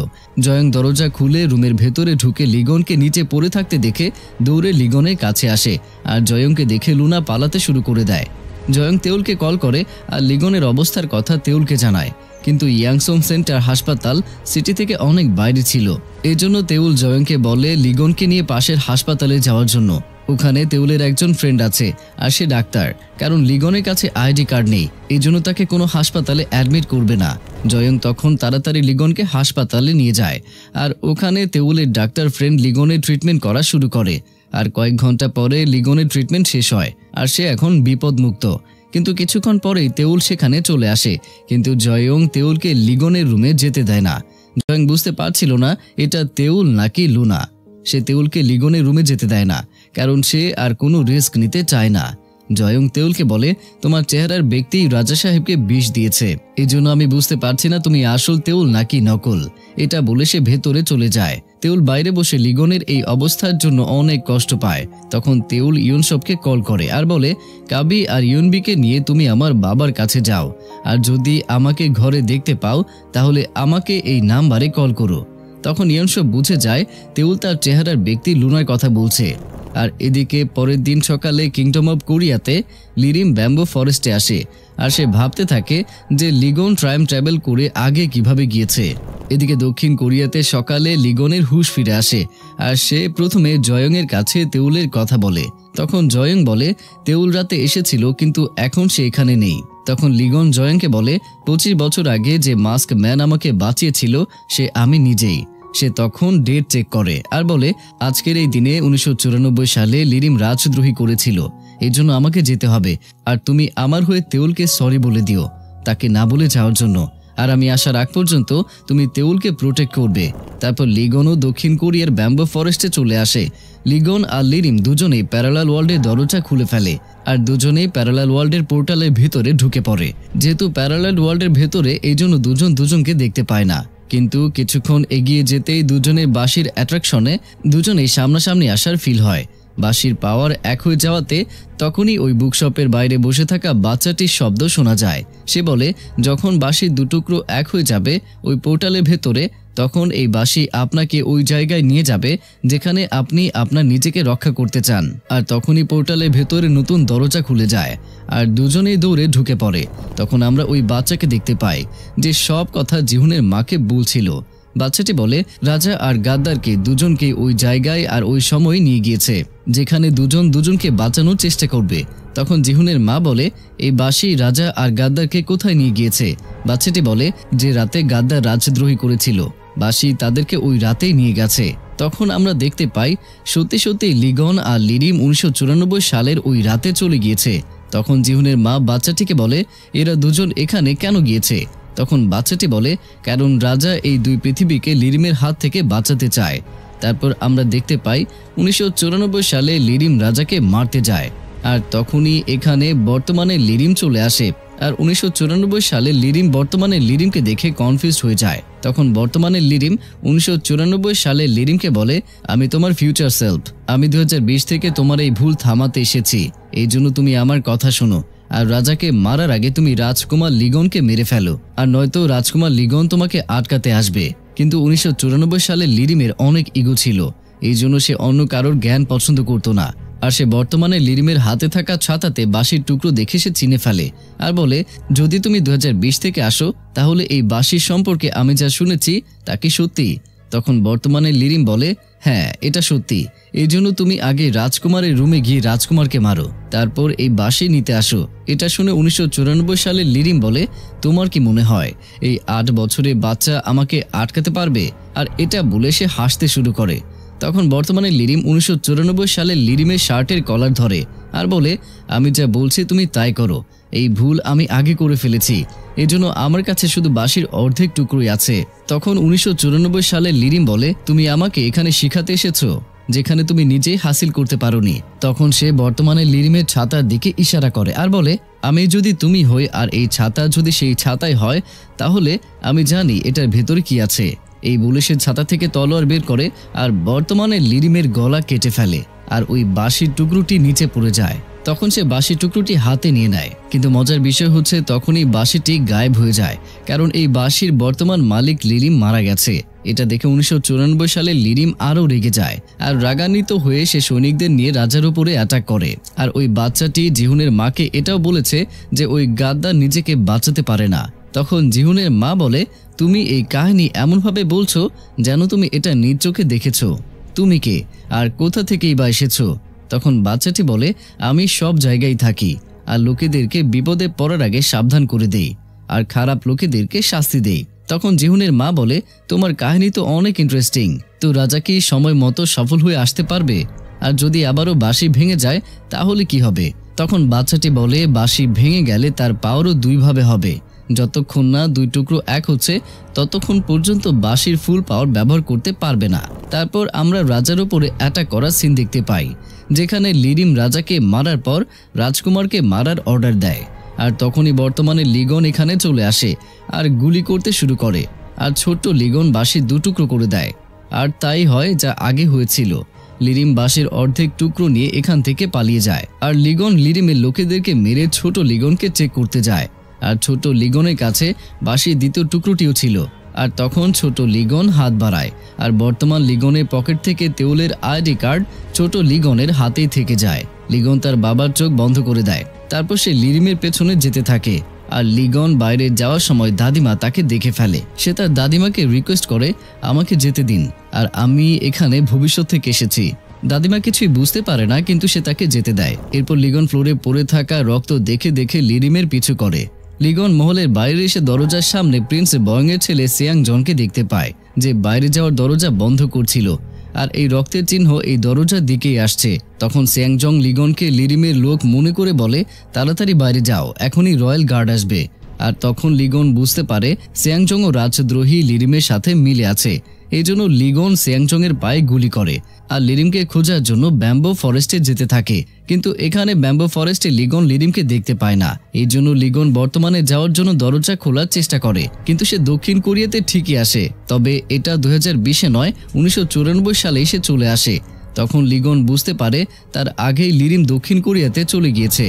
জয়ং দরজা খুলে রুমের ভেতরে ঢুকে লিগনকে নিচে পড়ে থাকতে দেখে দৌড়ে লিগনের কাছে আসে, আর জয়ংকে দেখে লুনা পালাতে শুরু করে দেয়। জয়ং তেওলকে কল করে আর লিগনের অবস্থার কথা তেওলকে জানায়, কিন্তু ইয়াংসং সেন্টার হাসপাতাল সিটি থেকে অনেক বাইরে ছিল। এজন্য তেওল জয়ংকে বলে লিগনকে নিয়ে পাশের হাসপাতালে যাওয়ার জন্য। ওখানে তেওলের একজন ফ্রেন্ড আছে, আর সে ডাক্তার, কারণ লিগনের কাছে আইডি কার্ড নেই, এই জন্য তাকে কোনো হাসপাতালে অ্যাডমিট করবে না। জয়ং তখন তাড়াতাড়ি লিগনকে হাসপাতালে নিয়ে যায়, আর ওখানে তেওলের ডাক্তার ফ্রেন্ড লিগনের ট্রিটমেন্ট করা শুরু করে। আর কয়েক ঘন্টা পরে লিগনের ট্রিটমেন্ট শেষ হয়, আর সে এখন বিপদমুক্ত। কিন্তু কিছুক্ষণ পরেই তেওল সেখানে চলে আসে, কিন্তু জয়ং তেওলকে লিগনের রুমে যেতে দেয় না। জয়ং বুঝতে পারছিল না এটা তেওল নাকি লুনা। সে তেওলকে লিগনের রুমে যেতে দেয় না, কারণ সে আর কোনো রিস্ক নিতে চায় না। জয়ং তেওলকে বলে, তোমার চেহারার ব্যক্তি রাজা সাহেবকে বিষ দিয়েছে, এজন্য আমি বুঝতে পারছি না তুমি আসল তেওল নাকি নকল। এটা বলে সে ভেতরে চলে যায়। তেওল বাইরে বসে লিগনের এই অবস্থার জন্য অনেক কষ্ট পায়। তখন তেওল ইয়নসবকে কল করে আর বলে, কাবি আর ইয়নবিকে নিয়ে তুমি আমার বাবার কাছে যাও, আর যদি আমাকে ঘরে দেখতে পাও তাহলে আমাকে এই নাম্বারে কল করো। তখন ইয়নসব বুঝে যায় তেওল তার চেহারার ব্যক্তি লুনার কথা বলছে। আর এদিকে পরের দিন সকালে কিংডম অব কোরিয়াতে লিরিম ব্যাম্বো ফরেস্টে আসে, আর সে ভাবতে থাকে যে লিগন টাইম ট্রাভেল করে আগে কিভাবে গিয়েছে। এদিকে দক্ষিণ কোরিয়াতে সকালে লিগনের হুঁশ ফিরে আসে, আর সে প্রথমে জয়ংয়ের কাছে তেওলের কথা বলে। তখন জয়ং বলে তেওল রাতে এসেছিল, কিন্তু এখন সে এখানে নেই। তখন লিগন জয়ংকে বলে, 25 বছর আগে যে মাস্ক ম্যান আমাকে বাঁচিয়েছিল সে আমি নিজেই। সে তখন ডেট চেক করে আর বলে, আজকের এই দিনে 1994 সালে লিরিম রাজদ্রোহী করেছিল, এই জন্য আমাকে যেতে হবে, আর তুমি আমার হয়ে তেওলকে সরি বলে দিও তাকে না বলে যাওয়ার জন্য, আর আমি আসার আগ পর্যন্ত তুমি তেওলকে প্রোটেক্ট করবে। তারপর লিগনও দক্ষিণ কোরিয়ার ব্যাম্বো ফরেস্টে চলে আসে। লিগন আর লিরিম দুজনেই প্যারালাল ওয়ার্ল্ডের দরজা খুলে ফেলে, আর দুজনেই প্যারালাল ওয়ার্ল্ডের পোর্টালের ভিতরে ঢুকে পড়ে। যেহেতু প্যারালাল ওয়ার্ল্ডের ভেতরে, এই জন্য দুজন দুজনকে দেখতে পায় না। কিন্তু কিছুক্ষণ এগিয়ে যেতেই দুজনের বাঁশির অ্যাট্রাকশনে দুজনেই সামনাসামনি আসার ফিল হয়। বাঁশির পাওয়ার এক হয়ে যাওয়াতে তখনই ওই বুকশপের বাইরে বসে থাকা বাচ্চাটির শব্দ শোনা যায়। সে বলে, যখন বাঁশির দুটুকরো এক হয়ে যাবে ওই পোর্টালের ভেতরে, তখন এই বাঁশি আপনাকে ওই জায়গায় নিয়ে যাবে যেখানে আপনি আপনার নিজেকে রক্ষা করতে চান। আর তখনই পোর্টালের ভেতরে নতুন দরজা খুলে যায়, আর দুজনেই দৌড়ে ঢুকে পড়ে। তখন আমরা ওই বাচ্চাকে দেখতে পাই যে সব কথা জিহুনের মাকে বলছিল। বাচ্চাটি বলে, রাজা আর গাদ্দারকে দুজনকে ওই জায়গায় আর ওই সময় নিয়ে গিয়েছে যেখানে দুজন দুজনকে বাঁচানোর চেষ্টা করবে। তখন জিহুনের মা বলে, এই বাঁশি রাজা আর গাদ্দারকে কোথায় নিয়ে গিয়েছে? বাচ্চাটি বলে, যে রাতে গাদ্দার রাজদ্রোহী করেছিল বাঁশি তাদেরকে ওই রাতেই নিয়ে গেছে। তখন আমরা দেখতে পাই সত্যি সত্যি লিগন আর লিরিম 1994 সালের ওই রাতে চলে গিয়েছে। তখন জিহুনের মা বাচ্চাটিকে বলে, এরা দুজন এখানে কেন গিয়েছে? তখন বাচ্চাটি বলে, কারণ রাজা এই দুই পৃথিবীকে লিরিমের হাত থেকে বাঁচাতে চায়। তারপর আমরা দেখতে পাই 1994 সালে লিরিম রাজাকে মারতে যায়, আর তখনই এখানে বর্তমানে লিরিম চলে আসে। আর 1994 সালে লিরিম বর্তমানে লিরিমকে দেখে কনফিউজড হয়ে যায়। তখন বর্তমানে লিরিম 1994 সালে লিরিমকে বলে, আমি তোমার ফিউচার সেলফ, আমি 2020 থেকে তোমার এই ভুল থামাতে এসেছি, এই জন্য তুমি আমার কথা শোনো। আর রাজাকে মারার আগে তুমি রাজকুমার লিগনকে মেরে ফেলো, আর নয়তো রাজকুমার লিগন তোমাকে আটকাতে আসবে। কিন্তু 1994 সালে লিরিমের অনেক ইগো ছিল, এই জন্য সে অন্য কারোর জ্ঞান পছন্দ করত না। আর সে বর্তমানে লিরিমের হাতে থাকা ছাতাতে বাঁশির টুকরো দেখে সে চিনে ফেলে আর বলে, যদি তুমি 2020 থেকে আসো তাহলে এই বাঁশির সম্পর্কে আমি যা শুনেছি তা কি সত্যি? তখন বর্তমানে লিরিম বলে, হ্যাঁ এটা সত্যি, এই জন্য তুমি আগে রাজকুমারের রুমে গিয়ে রাজকুমারকে মারো, তারপর এই বাঁশি নিতে আসো। এটা শুনে 1994 সালে লিরিম বলে, তোমার কি মনে হয় এই 8 বছরের বাচ্চা আমাকে আটকাতে পারবে? আর এটা বলে সে হাসতে শুরু করে। তখন বর্তমানে লিরিম 1994 সালে লিরিমের শার্টের কলার ধরে আর বলে, আমি যা বলছি তুমি তাই করো, এই ভুল আমি আগে করে ফেলেছি, এজন্য আমার কাছে শুধু বাঁশির অর্ধেক টুকরোই আছে। তখন 1994 সালে লিরিম বলে, তুমি আমাকে এখানে শিখাতে এসেছো যেখানে তুমি নিজেই হাসিল করতে পারোনি। তখন সে বর্তমানে লিরিমের ছাতার দিকে ইশারা করে আর বলে, আমি যদি তুমি হই আর এই ছাতা যদি সেই ছাতাই হয় তাহলে আমি জানি এটার ভেতরে কি আছে। এই বলে সে ছাতা থেকে তলোয়ার বের করে আর বর্তমানে লিরিমের গলা কেটে ফেলে আর ওই বাঁশির টুকরোটি নিচে পড়ে যায়। তখন সে বাঁশির টুকরোটি হাতে নিয়ে নেয়, কিন্তু মজার বিষয় হচ্ছে তখনই বাঁশিটি গায়েব হয়ে যায়, কারণ এই বাঁশির বর্তমান মালিক লিরিম মারা গেছে। এটা দেখে 1994 সালে লিরিম আরও রেগে যায় আর রাগান্বিত হয়ে সে সৈনিকদের নিয়ে রাজার উপরে অ্যাটাক করে। আর ওই বাচ্চাটি জিহুনের মাকে এটাও বলেছে যে ওই গাদ্দার নিজেকে বাঁচাতে পারে না। তখন জিহুনের মা বলে, তুমি এই কাহিনী এমনভাবে বলছো যেন তুমি এটা নিজ চোখে দেখেছো। তুমি কে আর কোথা থেকেই বা এসেছো? তখন বাচ্চাটি বলে, আমি সব জায়গায় থাকি আর লোকেদেরকে বিপদে পড়ার আগে সাবধান করে দেই আর খারাপ লোকেদেরকে শাস্তি দেই। তখন জিহুনের মা বলে, তোমার কাহিনী তো অনেক ইন্টারেস্টিং, তো রাজা কি সময় মতো সফল হয়ে আসতে পারবে? আর যদি আবারও বাঁশি ভেঙে যায় তাহলে কি হবে? তখন বাচ্চাটি বলে, বাঁশি ভেঙে গেলে তার পাওয়ারও দুইভাবে হবে। যতক্ষণ না দুই টুকরো এক হচ্ছে ততক্ষণ পর্যন্ত বাঁশির ফুল পাওয়ার ব্যবহার করতে পারবে না। তারপর আমরা রাজার উপরে অ্যাটাক করার সিন দেখতে পাই, যেখানে লিরিম রাজাকে মারার পর রাজকুমারকে মারার অর্ডার দেয়। আর তখনই বর্তমানে লিগন এখানে চলে আসে আর গুলি করতে শুরু করে, আর ছোট্ট লিগন বাঁশি দুটুকরো করে দেয়। আর তাই হয় যা আগে হয়েছিল। লিরিম বাঁশির অর্ধেক টুকরো নিয়ে এখান থেকে পালিয়ে যায়, আর লিগন লিরিমের লোকেদেরকে মেরে ছোট লিগনকে চেক করতে যায়। আর ছোট লিগনের কাছে বাঁশির দ্বিতীয় টুকরোটিও ছিল। আর তখন ছোট লিগন হাত বাড়ায় আর বর্তমান লিগনের পকেট থেকে তেওলের আইডি কার্ড ছোট লিগনের হাতেই থেকে যায়। লিগন তার বাবার চোখ বন্ধ করে দেয়। তারপর সে লিরিমের পেছনে যেতে থাকে, আর লিগন বাইরে যাওয়ার সময় দাদিমা তাকে দেখে ফেলে। সে তার দাদিমাকে রিকোয়েস্ট করে, আমাকে যেতে দিন, আর আমি এখানে ভবিষ্যৎ থেকে এসেছি। দাদিমা কিছুই বুঝতে পারে না, কিন্তু সে তাকে যেতে দেয়। এরপর লিগন ফ্লোরে পড়ে থাকা রক্ত দেখে দেখে লিরিমের পিছু করে। লিগন মহলের বাইরে এসে দরজার সামনে প্রিন্স বয়ংয়ের ছেলে সিয়াং জংকে দেখতে পায়, যে বাইরে যাওয়ার দরজা বন্ধ করছিল, আর এই রক্তের চিহ্ন এই দরজার দিকেই আসছে। তখন সিয়াং জং লিগনকে লিরিমের লোক মনে করে বলে, তাড়াতাড়ি বাইরে যাও, এখনই রয়্যাল গার্ড আসবে। আর তখন লিগন বুঝতে পারে সিয়াং জং ও রাজদ্রোহী লিরিমের সাথে মিলে আছে। এই জন্য লিগন সিয়াং জং এর পায়ে গুলি করে আর লিরিমকে খোঁজার জন্য ব্যাম্বো ফরেস্টে যেতে থাকে। কিন্তু এখানে ব্যাম্বো ফরেস্টে লিগন লিরিমকে দেখতে পায় না। এই জন্য লিগন বর্তমানে যাওয়ার জন্য দরজা খোলার চেষ্টা করে, কিন্তু সে দক্ষিণ কোরিয়াতে ঠিকই আসে। তবে এটা 2020-এ নয়, 1994 সালে সে চলে আসে। তখন লিগন বুঝতে পারে তার আগেই লিরিম দক্ষিণ কোরিয়াতে চলে গিয়েছে।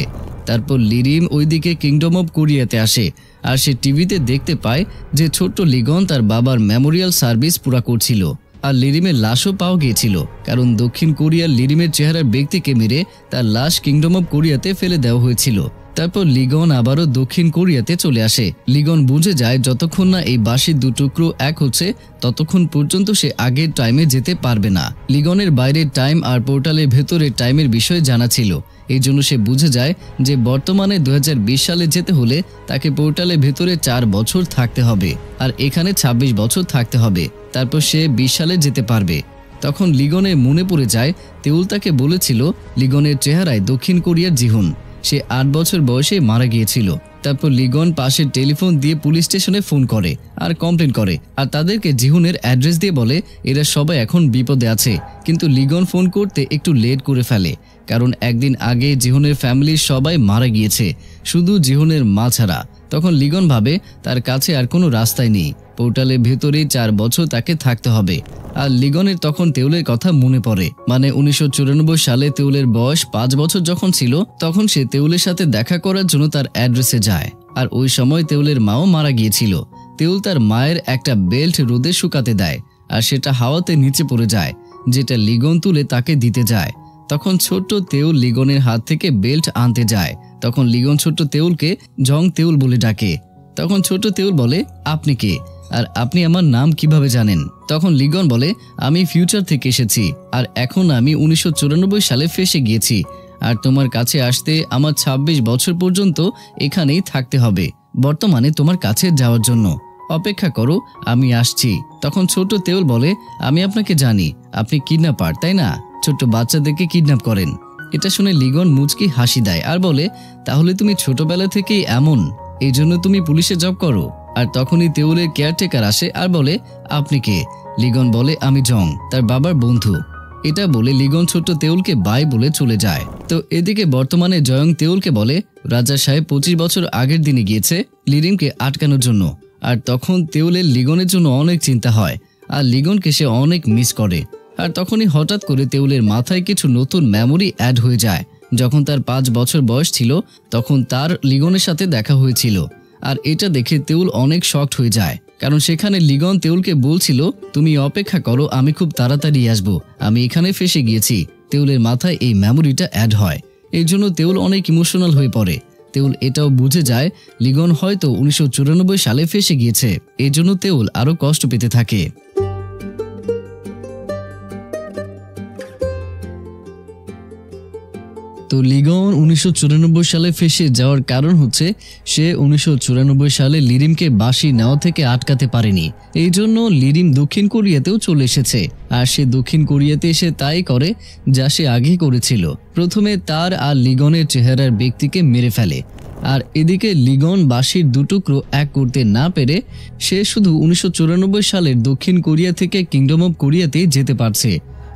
তারপর লিরিম ওইদিকে কিংডম অব কোরিয়াতে আসে, আর সে টিভিতে দেখতে পায় যে ছোট্ট লিগন তার বাবার মেমোরিয়াল সার্ভিস পুরা করছিল। আর লিরিমের লাশও পাওয়া গিয়েছিল, কারণ দক্ষিণ কোরিয়ার লিরিমের চেহারার ব্যক্তিকে মেরে তার লাশ কিংডম অব কোরিয়াতে ফেলে দেওয়া হয়েছিল। তারপর লিগন আবারও দক্ষিণ কোরিয়াতে চলে আসে। লিগন বুঝে যায় যতক্ষণ না এই বাঁশির দুটুকরো এক হচ্ছে ততক্ষণ পর্যন্ত সে আগের টাইমে যেতে পারবে না। লিগনের বাইরের টাইম আর পোর্টালের ভেতরের টাইমের বিষয়ে জানা ছিল। এই জন্য সে বুঝে যায় যে বর্তমানে 2020 সালে যেতে হলে তাকে পোর্টালের ভেতরে 4 বছর থাকতে হবে, আর এখানে 26 বছর থাকতে হবে। তারপর সে 20 সালে যেতে পারবে। তখন লিগনের মনে পড়ে যায় তেওল তাকে বলেছিল লিগনের চেহারায় দক্ষিণ কোরিয়ার জিহুন। সে 8 বছর বয়সে মারা গিয়েছিল। তারপর লিগন পাশের টেলিফোন দিয়ে পুলিশ স্টেশনে ফোন করে আর কমপ্লেন করে, আর তাদেরকে জিহুনের অ্যাড্রেস দিয়ে বলে এরা সবাই এখন বিপদে আছে। কিন্তু লিগন ফোন করতে একটু লেট করে ফেলে, কারণ একদিন আগে জিহুনের ফ্যামিলির সবাই মারা গিয়েছে, শুধু জিহুনের মা ছাড়া। তখন লিগন ভাবে তার কাছে আর কোনো রাস্তাই নেই, পোর্টালের ভেতরে 4 বছর তাকে থাকতে হবে। আর লিগনের তখন তেওলের কথা মনে পড়ে। মানে 1994 সালে তেওলের বয়স 5 বছর যখন ছিল, তখন সে তেওলের সাথে দেখা করার জন্য তার অ্যাড্রেসে যায়। আর ওই সময় তেওলের মাও মারা গিয়েছিল। তেওল তার মায়ের একটা বেল্ট রোদে শুকাতে দেয়, আর সেটা হাওয়াতে নিচে পড়ে যায়, যেটা লিগন তুলে তাকে দিতে যায়। তখন ছোট্ট তেওল লিগনের হাত থেকে বেল্ট আনতে যায়। তখন লিগন ছোট্ট তেওলকে জং তেওল বলে ডাকে। তখন ছোট তেওল বলে, আপনি কে, আর আপনি আমার নাম কিভাবে জানেন? তখন লিগন বলে, আমি ফিউচার থেকে এসেছি, আর এখন আমি 1994 সালে ফেসে গিয়েছি, আর তোমার কাছে আসতে আমার 26 বছর পর্যন্ত এখানেই থাকতে হবে। বর্তমানে তোমার কাছে যাওয়ার জন্য অপেক্ষা করো, আমি আসছি। তখন ছোট তেওল বলে, আমি আপনাকে জানি, আপনি কিডন্যাপার, তাই না? ছোট্ট বাচ্চাদেরকে কিডন্যাপ করেন। এটা শুনে লিগন মুচকি হাসি দেয় আর বলে, তাহলে তুমি ছোটবেলা থেকেই এমন, এই জন্য তুমি পুলিশে জব করো? আর তখনই তেওলের কেয়ারটেকার আসে আর বলে, আপনি কে? লিগন বলে, আমি জং, তার বাবার বন্ধু। এটা বলে লিগন ছোট্ট তেওলকে বাই বলে চলে যায়। তো এদিকে বর্তমানে জয়ং তেওলকে বলে, রাজা সাহেব 25 বছর আগের দিনে গিয়েছে লিরিমকে আটকানোর জন্য। আর তখন তেওলের লিগনের জন্য অনেক চিন্তা হয়, আর লিগনকে সে অনেক মিস করে। আর তখনই হঠাৎ করে তেওলের মাথায় কিছু নতুন মেমোরি অ্যাড হয়ে যায়। যখন তার 5 বছর বয়স ছিল তখন তার লিগনের সাথে দেখা হয়েছিল। আর এটা দেখে তেওল অনেক শকড হয়ে যায়, কারণ সেখানে লিগন তেওলকে বলছিল, তুমি অপেক্ষা করো, আমি খুব তাড়াতাড়ি আসবো, আমি এখানে ফেসে গিয়েছি। তেওলের মাথায় এই মেমোরিটা অ্যাড হয়। এই জন্য তেওল অনেক ইমোশনাল হয়ে পড়ে। তেওল এটাও বুঝে যায় লিগন হয়তো 1994 সালে ফেসে গিয়েছে। এই জন্য তেওল আরো কষ্ট পেতে থাকে। তো লিগন 1994 সালে ফেসে যাওয়ার কারণ হচ্ছে সে 1994 সালে লিরিমকে বাঁশি নেওয়া থেকে আটকাতে পারেনি। এই জন্য লিরিম দক্ষিণ কোরিয়াতেও চলে এসেছে। আর সে দক্ষিণ কোরিয়াতে এসে তাই করে যা সে আগে করেছিল। প্রথমে তার আর লিগনের চেহারার ব্যক্তিকে মেরে ফেলে। আর এদিকে লিগন বাঁশির দুটুকরো এক করতে না পেরে সে শুধু 1994 সালের দক্ষিণ কোরিয়া থেকে কিংডম অফ কোরিয়াতে যেতে পারছে।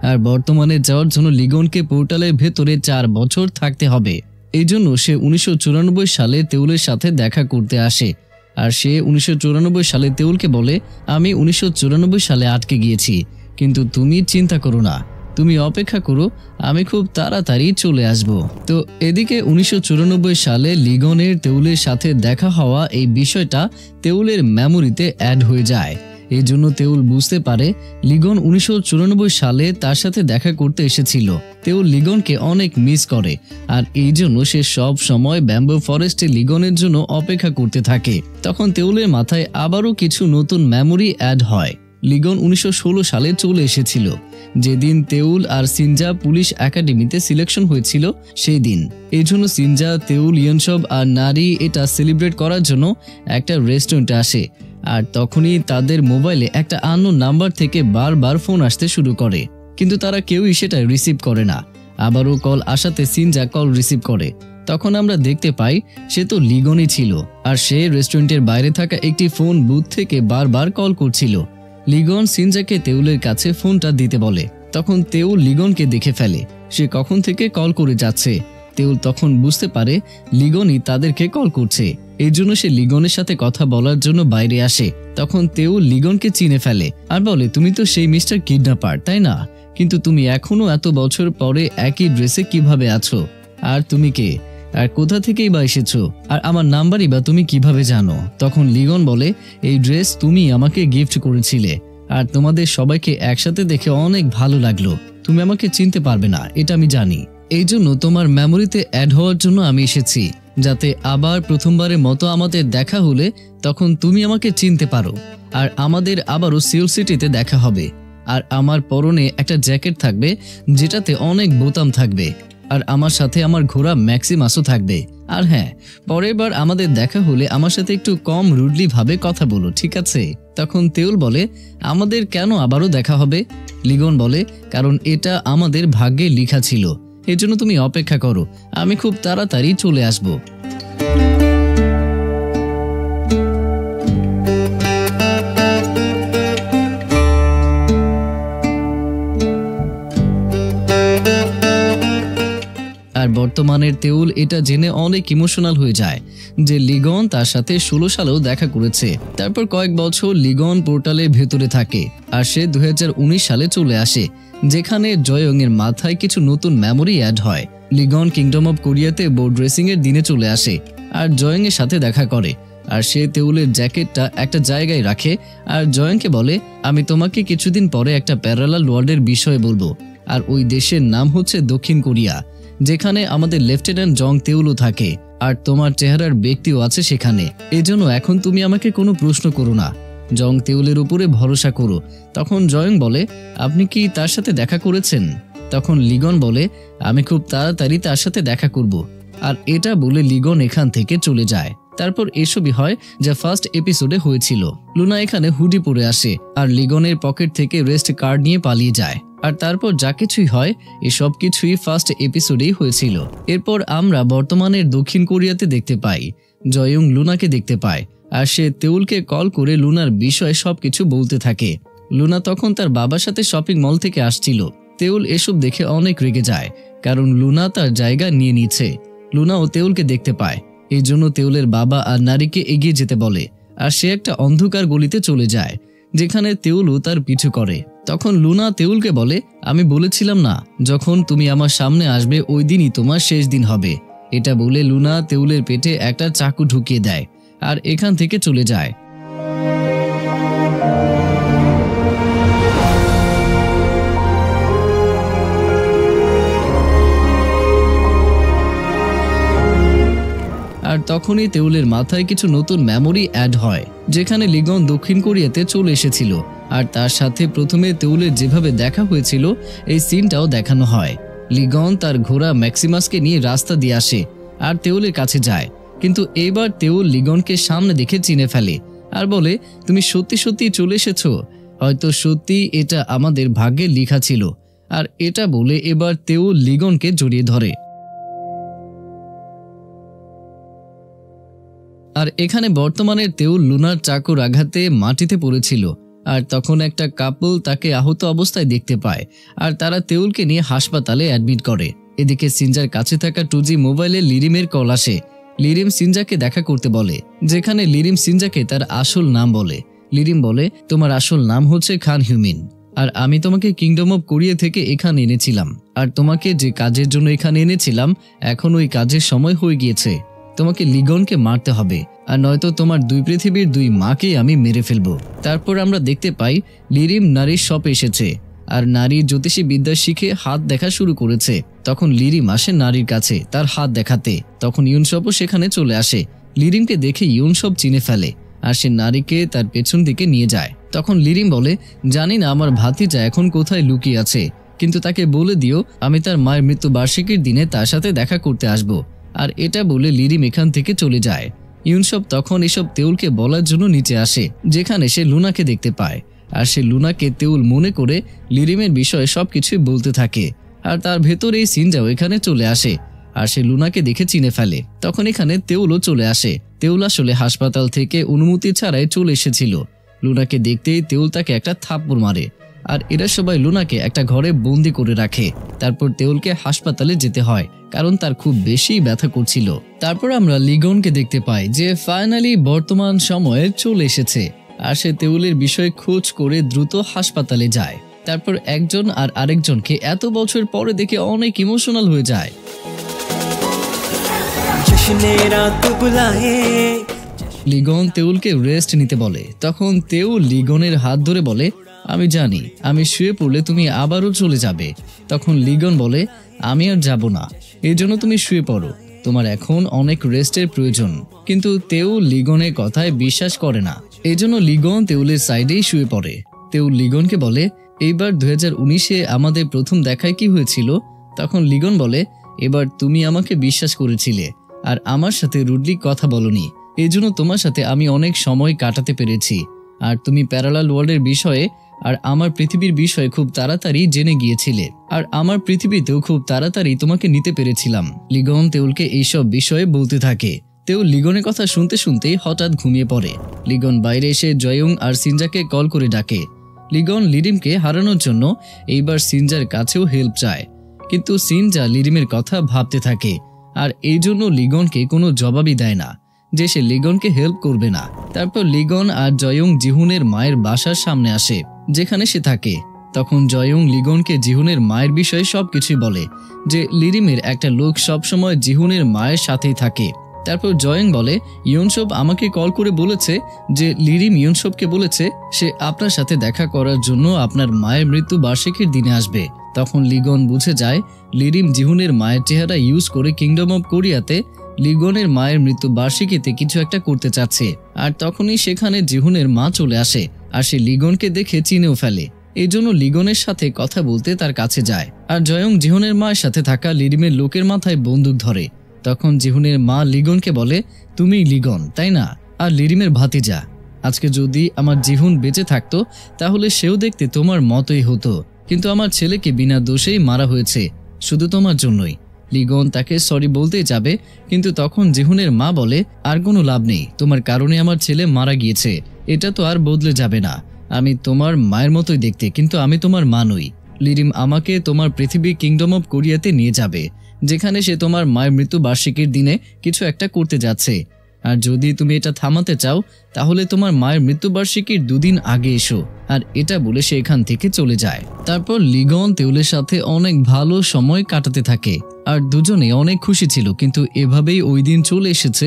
আর বর্তমানে যাওয়ার জন্য লিগনকে পোর্টালের ভেতরে 4 বছর থাকতে হবে। এই জন্য সে 1994 সালে তেওলের সাথে দেখা করতে আসে। আর সে 1994 সালে তেওলকে বলে, আমি 1994 সালে আটকে গিয়েছি, কিন্তু তুমি চিন্তা করো না, তুমি অপেক্ষা করো, আমি খুব তাড়াতাড়ি চলে আসব। তো এদিকে 1994 সালে লিগনের তেওলের সাথে দেখা হওয়া এই বিষয়টা তেওলের মেমোরিতে অ্যাড হয়ে যায়। এই জন্য তেওল বুঝতে পারে লিগন 1994 সালে তার সাথে দেখা করতে এসেছিল। তেওল লিগনকে অনেক মিস করে। আর এই জন্য সে সব সময় ব্যাম্বো ফরেস্টে লিগনের জন্য অপেক্ষা করতে থাকে। তখন তেওলের মাথায় আবারও কিছু নতুন মেমোরি অ্যাড হয়। লিগন 1916 সালে চলে এসেছিল, যেদিন তেওল আর সিনজা পুলিশ একাডেমিতে সিলেকশন হয়েছিল সেই দিন। এই জন্য সিনজা, তেওল, ইয়নসব আর নারী এটা সেলিব্রেট করার জন্য একটা রেস্টুরেন্টে আসে। আর তখনই তাদের মোবাইলে একটা আননোন নাম্বার থেকে বারবার ফোন আসতে শুরু করে, কিন্তু তারা কেউই সেটা রিসিভ করে না। আবারও কল আসাতে সিনজা কল রিসিভ করে। তখন আমরা দেখতে পাই সে তো লিগনই ছিল, আর সে রেস্টুরেন্টের বাইরে থাকা একটি ফোন বুথ থেকে বারবার কল করছিল। লিগন সিনজাকে তেওলের কাছে ফোনটা দিতে বলে। তখন তেওল লিগনকে দেখে ফেলে সে কখন থেকে কল করে যাচ্ছে। তেওল তখন বুঝতে পারে লিগনই তাদেরকে কল করছে। এই জন্য সে লিগনের সাথে কথা বলার জন্য বাইরে আসে। তখন তেওল লিগনকে চিনে ফেলে আর বলে, তুমি তো সেই মিস্টার কিডন্যাপার, তাই না? কিন্তু তুমি এখনো এত বছর পরে একই ড্রেসে কিভাবে আছো? আর তুমি কে? আর কোথা থেকেই বা এসেছো? আর আমার নাম্বারই বা তুমি কিভাবে জানো? তখন লিগন বলে, এই ড্রেস তুমি আমাকে গিফট করেছিলে, আর তোমাদের সবাইকে একসাথে দেখে অনেক ভালো লাগলো। তুমি আমাকে চিনতে পারবে না, এটা আমি জানি। এই জন্য তোমার মেমোরিতে অ্যাড হওয়ার জন্য আমি এসেছি, যাতে আবার প্রথমবারের মতো আমাদের দেখা হলে তখন তুমি আমাকে চিনতে পারো। আর আমাদের আবারও সিউল সিটিতে দেখা হবে। আর আমার পরনে একটা জ্যাকেট থাকবে যেটাতে অনেক বোতাম থাকবে। আর আমার সাথে আমার ঘোড়া ম্যাক্সিমাসও থাকবে। আর হ্যাঁ, পরের বার আমাদের দেখা হলে আমার সাথে একটু কম রুডলি ভাবে কথা বলো, ঠিক আছে? তখন তেওল বলে, আমাদের কেন আবারও দেখা হবে? লিগন বলে, কারণ এটা আমাদের ভাগ্যে লেখা ছিল। এজন্য তুমি অপেক্ষা করো, আমি খুব তাড়াতাড়ি চলে আসব। আর বর্তমানের তেওল এটা জেনে অনেক ইমোশনাল হয়ে যায় যে লিগন তার সাথে 16 সালেও দেখা করেছে। তারপর কয়েক বছর লিগন পোর্টালের ভেতরে থাকে। আর সে 2019 সালে চলে আসে, যেখানে জয়ং এর মাথায় কিছু নতুন মেমোরি অ্যাড হয়। লিগন কিংডম অফ কোরিয়াতে বোর্ড রেসিং এর দিনে চলে আসে আর জয়ং এর সাথে দেখা করে। আর সে তেওলের জ্যাকেটটা একটা জায়গায় রাখে আর জয়ংকে বলে, আমি তোমাকে কিছুদিন পরে একটা প্যারালাল ওয়ার্ল্ডের বিষয়ে বলবো। আর ওই দেশের নাম হচ্ছে দক্ষিণ কোরিয়া, যেখানে আমাদের লেফটেন্যান্ট জং তেওলও থাকে। আর তোমার চেহারার ব্যক্তিও আছে সেখানে। এজন্য এখন তুমি আমাকে কোনো প্রশ্ন করো না, জং তেওলের উপরে ভরসা করো। তখন জয়ং বলে, আপনি কি তার সাথে দেখা করেছেন? তখন লিগন বলে, আমি খুব তাড়াতাড়ি তার সাথে দেখা করব। আর এটা বলে লিগন এখান থেকে চলে যায়। তারপর এসবই হয় যা ফার্স্ট এপিসোডে হয়েছিল। লুনা এখানে হুডি পরে আসে আর লিগনের পকেট থেকে রেস্ট কার্ড নিয়ে পালিয়ে যায়। আর তারপর যা কিছুই হয় এসব কিছুই ফার্স্ট এপিসোডেই হয়েছিল। এরপর আমরা বর্তমানের দক্ষিণ কোরিয়াতে দেখতে পাই জয়ং লুনাকে দেখতে পায় আর সে তেওলকে কল করে লুনার বিষয়ে সবকিছু বলতে থাকে। লুনা তখন তার বাবার সাথে শপিং মল থেকে আসছিল। তেওল এসব দেখে অনেক রেগে যায়, কারণ লুনা তার জায়গা নিয়ে নিচ্ছে। লুনা ও তেওলকে দেখতে পায়, এই জন্য তেওলের বাবা আর নারীকে এগিয়ে যেতে বলে। আর সে একটা অন্ধকার গলিতে চলে যায়, যেখানে তেওলও তার পিছু করে। তখন লুনা তেওলকে বলে, আমি বলেছিলাম না যখন তুমি আমার সামনে আসবে ওই দিনই তোমার শেষ দিন হবে। এটা বলে লুনা তেওলের পেটে একটা চাকু ঢুকিয়ে দেয় আর এখান থেকে চলে যায়। আর তখনই তেওলের মাথায় কিছু নতুন মেমোরি অ্যাড হয়, যেখানে লিগন দক্ষিণ কোরিয়াতে চলে এসেছিল আর তার সাথে প্রথমে তেওলের যেভাবে দেখা হয়েছিল এই সিনটাও দেখানো হয়। লিগন তার ঘোড়া ম্যাক্সিমাসকে নিয়ে রাস্তা দিয়ে আসে আর তেওলের কাছে যায়, কিন্তু এবার তেওল লিগনকে সামনে দেখে চিনে ফেলে আর বলে, তুমি সত্যি সত্যি চলে এসেছো, হয়তো সত্যি এটা আমাদের ভাগ্যে লেখা ছিল। আর এটা বলে এবার তেওল লিগনকে জড়িয়ে ধরে। আর এখানে বর্তমানের তেওল লুনার চাকুর আঘাতে মাটিতে পড়েছিল আর তখন একটা কাপল তাকে আহত অবস্থায় দেখতে পায় আর তারা তেওলকে নিয়ে হাসপাতালে অ্যাডমিট করে। এদিকে সিনজার কাছে থাকা 2G মোবাইলে লিরিমের কল আসে। লিরিম সিনজাকে দেখা করতে বলে, যেখানে লিরিম সিনজাকে তার আসল নাম বলে। লিরিম বলে, তোমার আসল নাম হচ্ছে খান হিউমিন আর আমি তোমাকে কিংডম অফ কোরিয়া থেকে এখানে এনেছিলাম আর তোমাকে যে কাজের জন্য এখানে এনেছিলাম এখন ওই কাজের সময় হয়ে গিয়েছে। তোমাকে লিগনকে মারতে হবে আর নয়তো তোমার দুই পৃথিবীর দুই মাকে আমি মেরে ফেলবো। তারপর আমরা দেখতে পাই লিরিম নারীর শপে এসেছে আর নারী জ্যোতিষী বিদ্যা শিখে হাত দেখা শুরু করেছে। তখন লিরিম আসে নারীর কাছে তার হাত দেখাতে, তখন ইউনসবও সেখানে চলে আসে। লিরিমকে দেখে ইউনসব চিনে ফেলে আর সে নারীকে তার পেছন দিকে নিয়ে যায়। তখন লিরিম বলে, জানি না আমার ভাতিজা এখন কোথায় লুকিয়ে আছে, কিন্তু তাকে বলে দিও আমি তার মায়ের মৃত্যু বার্ষিকীর দিনে তার সাথে দেখা করতে আসবো। আর এটা বলে লিরিম এখান থেকে চলে যায়। ইউনসব তখন এসব তেওলকে বলার জন্য নিচে আসে, যেখানে সে লুনাকে দেখতে পায় আর সে লুনাকে তেওল মনে করে লিরিমের বিষয়ে সবকিছুই বলতে থাকে। আর তার ভেতর এই সিনজাও এখানে চলে আসে আর সে লুনাকে দেখে চিনে ফেলে। তখন এখানে তেওলও চলে আসে। তেওল আসলে হাসপাতাল থেকে অনুমতি ছাড়াই চলে এসেছিল। লুনাকে দেখতেই তেওল তাকে একটা থাপ্পড় মারে আর এরা সবাই লুনাকে একটা ঘরে বন্দি করে রাখে। তারপর তেওলকে হাসপাতালে যেতে হয় কারণ তার খুব বেশি ব্যথা করছিল। তারপর আমরা লিগনকে দেখতে পাই যে ফাইনালি বর্তমান সময়ে চলে এসেছে আর সে তেওলের বিষয়ে খোঁজ করে দ্রুত হাসপাতালে যায়। তারপর একজন আর আরেকজনকে এত বছর পরে দেখে অনেক ইমোশনাল হয়ে যায়। লিগন তেওলকে রেস্ট নিতে বলে। তখন তেওল লিগনের হাত ধরে বলে, আমি জানি আমি শুয়ে পড়লে তুমি আবারও চলে যাবে। তখন লিগন বলে, আমি আর যাব না, এই জন্য তুমি শুয়ে পড়ো, তোমার এখন অনেক রেস্টের প্রয়োজন। কিন্তু তেওল লিগনের কথায় বিশ্বাস করে না, এই জন্য লিগন তেওলের সাইডেই শুয়ে পড়ে। তেওল লিগনকে বলে, এইবার 2019-এ আমাদের প্রথম দেখায় কি হয়েছিল? তখন লিগন বলে, এবার তুমি আমাকে বিশ্বাস করেছিলে আর আমার সাথে রুডলি কথা বলনি, এই জন্য তোমার সাথে আমি অনেক সময় কাটাতে পেরেছি আর তুমি প্যারালাল ওয়ার্ল্ডের বিষয়ে আর আমার পৃথিবীর বিষয়ে খুব তাড়াতাড়ি জেনে গিয়েছিলে আর আমার পৃথিবীতেও খুব তাড়াতাড়ি তোমাকে নিতে পেরেছিলাম। লিগন তেওলকে এইসব বিষয়ে বলতে থাকে। তেওল লিগনের কথা শুনতে শুনতে হঠাৎ ঘুমিয়ে পড়ে। লিগন বাইরে এসে জয়ং আর সিনজাকে কল করে ডাকে। লিগন লিরিমকে হারানোর জন্য এইবার সিনজার কাছেও হেল্প চায়, কিন্তু সিনজা লিরিমের কথা ভাবতে থাকে আর এই জন্য লিগনকে কোনো জবাবই দেয় না যে সে লিগনকে হেল্প করবে না। তারপর লিগন আর জয়ং জিহুনের মায়ের বাসার সামনে আসে যেখানে সে থাকে। তখন জয়ং লিগনকে জিহুনের মায়ের বিষয়ে সবকিছুই বলে, যে লিরিমের একটা লোক সবসময় জিহুনের মায়ের সাথেই থাকে। তারপর জয়ং বলে, ইউনসব আমাকে কল করে বলেছে যে লিরিম ইউনসবকে বলেছে সে আপনার সাথে দেখা করার জন্য আপনার মায়ের মৃত্যু বার্ষিকীর দিনে আসবে। তখন লিগন বুঝে যায় লিরিম জিহুনের মায়ের চেহারা ইউজ করে কিংডম অফ কোরিয়াতে লিগনের মায়ের মৃত্যু বার্ষিকীতে কিছু একটা করতে চাচ্ছে। আর তখনই সেখানে জিহুনের মা চলে আসে আর সে লিগনকে দেখে চিনেও ফেলে, এই জন্য লিগনের সাথে কথা বলতে তার কাছে যায়। আর জয়ং জিহুনের মায়ের সাথে থাকা লিরিমের লোকের মাথায় বন্দুক ধরে। তখন জিহুনের মা লিগনকে বলে, তুমি লিগন তাই না, আর লিরিমের ভাতিজা, আজকে যদি আমার জিহুন বেঁচে থাকতো তাহলে সেও দেখতে তোমার মতোই হতো, কিন্তু আমার ছেলেকে বিনা দোষেই মারা হয়েছে, শুধু তোমার জন্যই। লিগন তাকে সরি বলতে যাবে, কিন্তু তখন জিহুনের মা বলে, আর কোনো লাভ নেই, তোমার কারণে আমার ছেলে মারা গিয়েছে, এটা তো আর বদলে যাবে না, আমি তোমার মায়ের মতোই দেখতে, কিন্তু আমি তোমার মা নই। লিরিম আমাকে তোমার পৃথিবী কিংডম অফ কোরিয়াতে নিয়ে যাবে, যেখানে সে তোমার মায়ের মৃত্যু বার্ষিকীর দিনে কিছু একটা করতে যাচ্ছে, আর যদি তুমি এটা থামাতে চাও তাহলে তোমার মায়ের মৃত্যুবার্ষিকীর 2 দিন আগে এসো। আর এটা বলে সে এখান থেকে চলে যায়। তারপর লিগন তেওলের সাথে অনেক ভালো সময় কাটাতে থাকে আর দুজনে অনেক খুশি ছিল। কিন্তু এভাবেই ওই দিন চলে এসেছে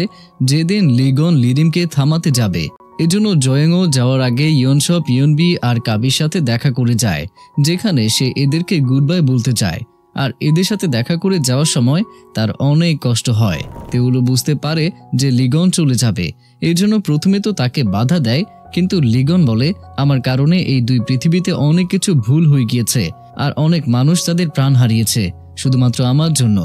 যেদিন লিগন লিরিমকে থামাতে যাবে। এজন্য জয়েংও যাওয়ার আগে ইয়নসপ, ইয়নবি আর কাবির সাথে দেখা করে যায়, যেখানে সে এদেরকে গুড বাই বলতে চায়। আর এদের সাথে দেখা করে যাওয়ার সময় তার অনেক কষ্ট হয়। তেওলও বুঝতে পারে যে লিগন চলে যাবে, এই জন্য প্রথমে তো তাকে বাধা দেয়। কিন্তু লিগন বলে, আমার কারণে এই 2 পৃথিবীতে অনেক কিছু ভুল হয়ে গিয়েছে আর অনেক মানুষ তাদের প্রাণ হারিয়েছে শুধুমাত্র আমার জন্য।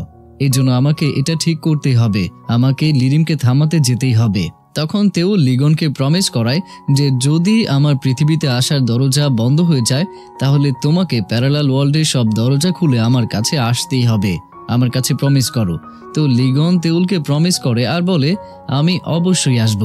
এই জন্য আমাকে এটা ঠিক করতেই হবে, আমাকে লিরিমকে থামাতে যেতেই হবে। তখন তেওল লিগনকে প্রমিস করায় যে যদি আমার পৃথিবীতে আসার দরজা বন্ধ হয়ে যায় তাহলে তোমাকে প্যারালাল ওয়ার্ল্ডের সব দরজা খুলে আমার কাছে আসতেই হবে, আমার কাছে প্রমিস করো। তো লিগন তেওলকে প্রমিস করে আর বলে, আমি অবশ্যই আসব।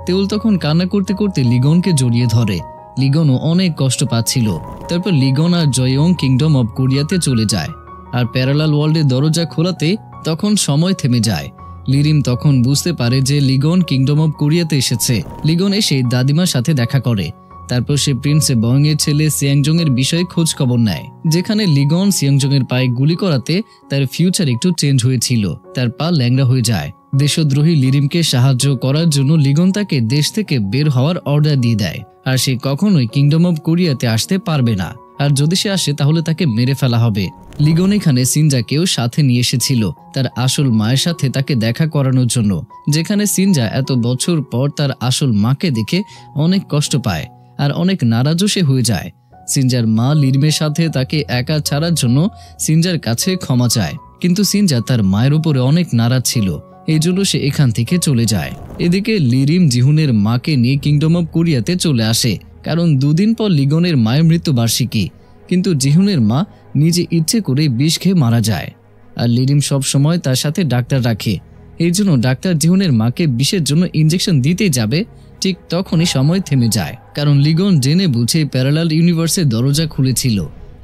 তেওল তখন কান্না করতে করতে লিগনকে জড়িয়ে ধরে। লিগনও অনেক কষ্ট পাচ্ছিল। তারপর লিগন আর জয়ং কিংডম অব কোরিয়াতে চলে যায়। আর প্যারালাল ওয়ার্ল্ডের দরজা খোলাতে তখন সময় থেমে যায়। লিরিম তখন বুঝতে পারে যে লিগন কিংডম অব কোরিয়াতে এসেছে। লিগন এসে দাদিমার সাথে দেখা করে। তারপর সে প্রিন্স বয়ং এর ছেলে সিয়াংজং এর বিষয়ে খোঁজ খবর নেয়, যেখানে লিগন সিয়াংজং এর পায়ে গুলি করাতে তার ফিউচার একটু চেঞ্জ হয়েছিল, তার পা ল্যাংড়া হয়ে যায়। দেশদ্রোহী লিরিমকে সাহায্য করার জন্য লিগন তাকে দেশ থেকে বের হওয়ার অর্ডার দিয়ে দেয়। আর সে কখনোই কিংডম অব কোরিয়াতে আসতে পারবে না, আর যদি সে আসে তাহলে তাকে মেরে ফেলা হবে। লিগন এখানে সিনজাকেও সাথে নিয়ে এসেছিল তার আসল মায়ের সাথে তাকে দেখা করানোর জন্য, যেখানে সিনজা এত বছর পর তার আসল মাকে দেখে অনেক কষ্ট পায় আর অনেক নারাজও সে হয়ে যায়। সিনজার মা লিরিমের সাথে তাকে একা ছাড়ার জন্য সিনজার কাছে ক্ষমা চায়, কিন্তু সিনজা তার মায়ের উপরে অনেক নারাজ ছিল, এই জন্য সে এখান থেকে চলে যায়। এদিকে লিরিম জিহুনের মাকে নিয়ে কিংডম অব কোরিয়াতে চলে আসে, কারণ 2 দিন পর লিগনের মায়ের মৃত্যুবার্ষিকী। কিন্তু জিহুনের মা নিজে ইচ্ছে করে বিষ খেয়ে মারা যায়। আর লিরিম সব সময় তার সাথে ডাক্তার রাখে, এই জন্য ডাক্তার জিহুনের মাকে বিষের জন্য ইনজেকশন দিতে যাবে, ঠিক তখনই সময় থেমে যায়। কারণ লিগন জেনে বুঝে প্যারালাল ইউনিভার্সের দরজা খুলেছিল।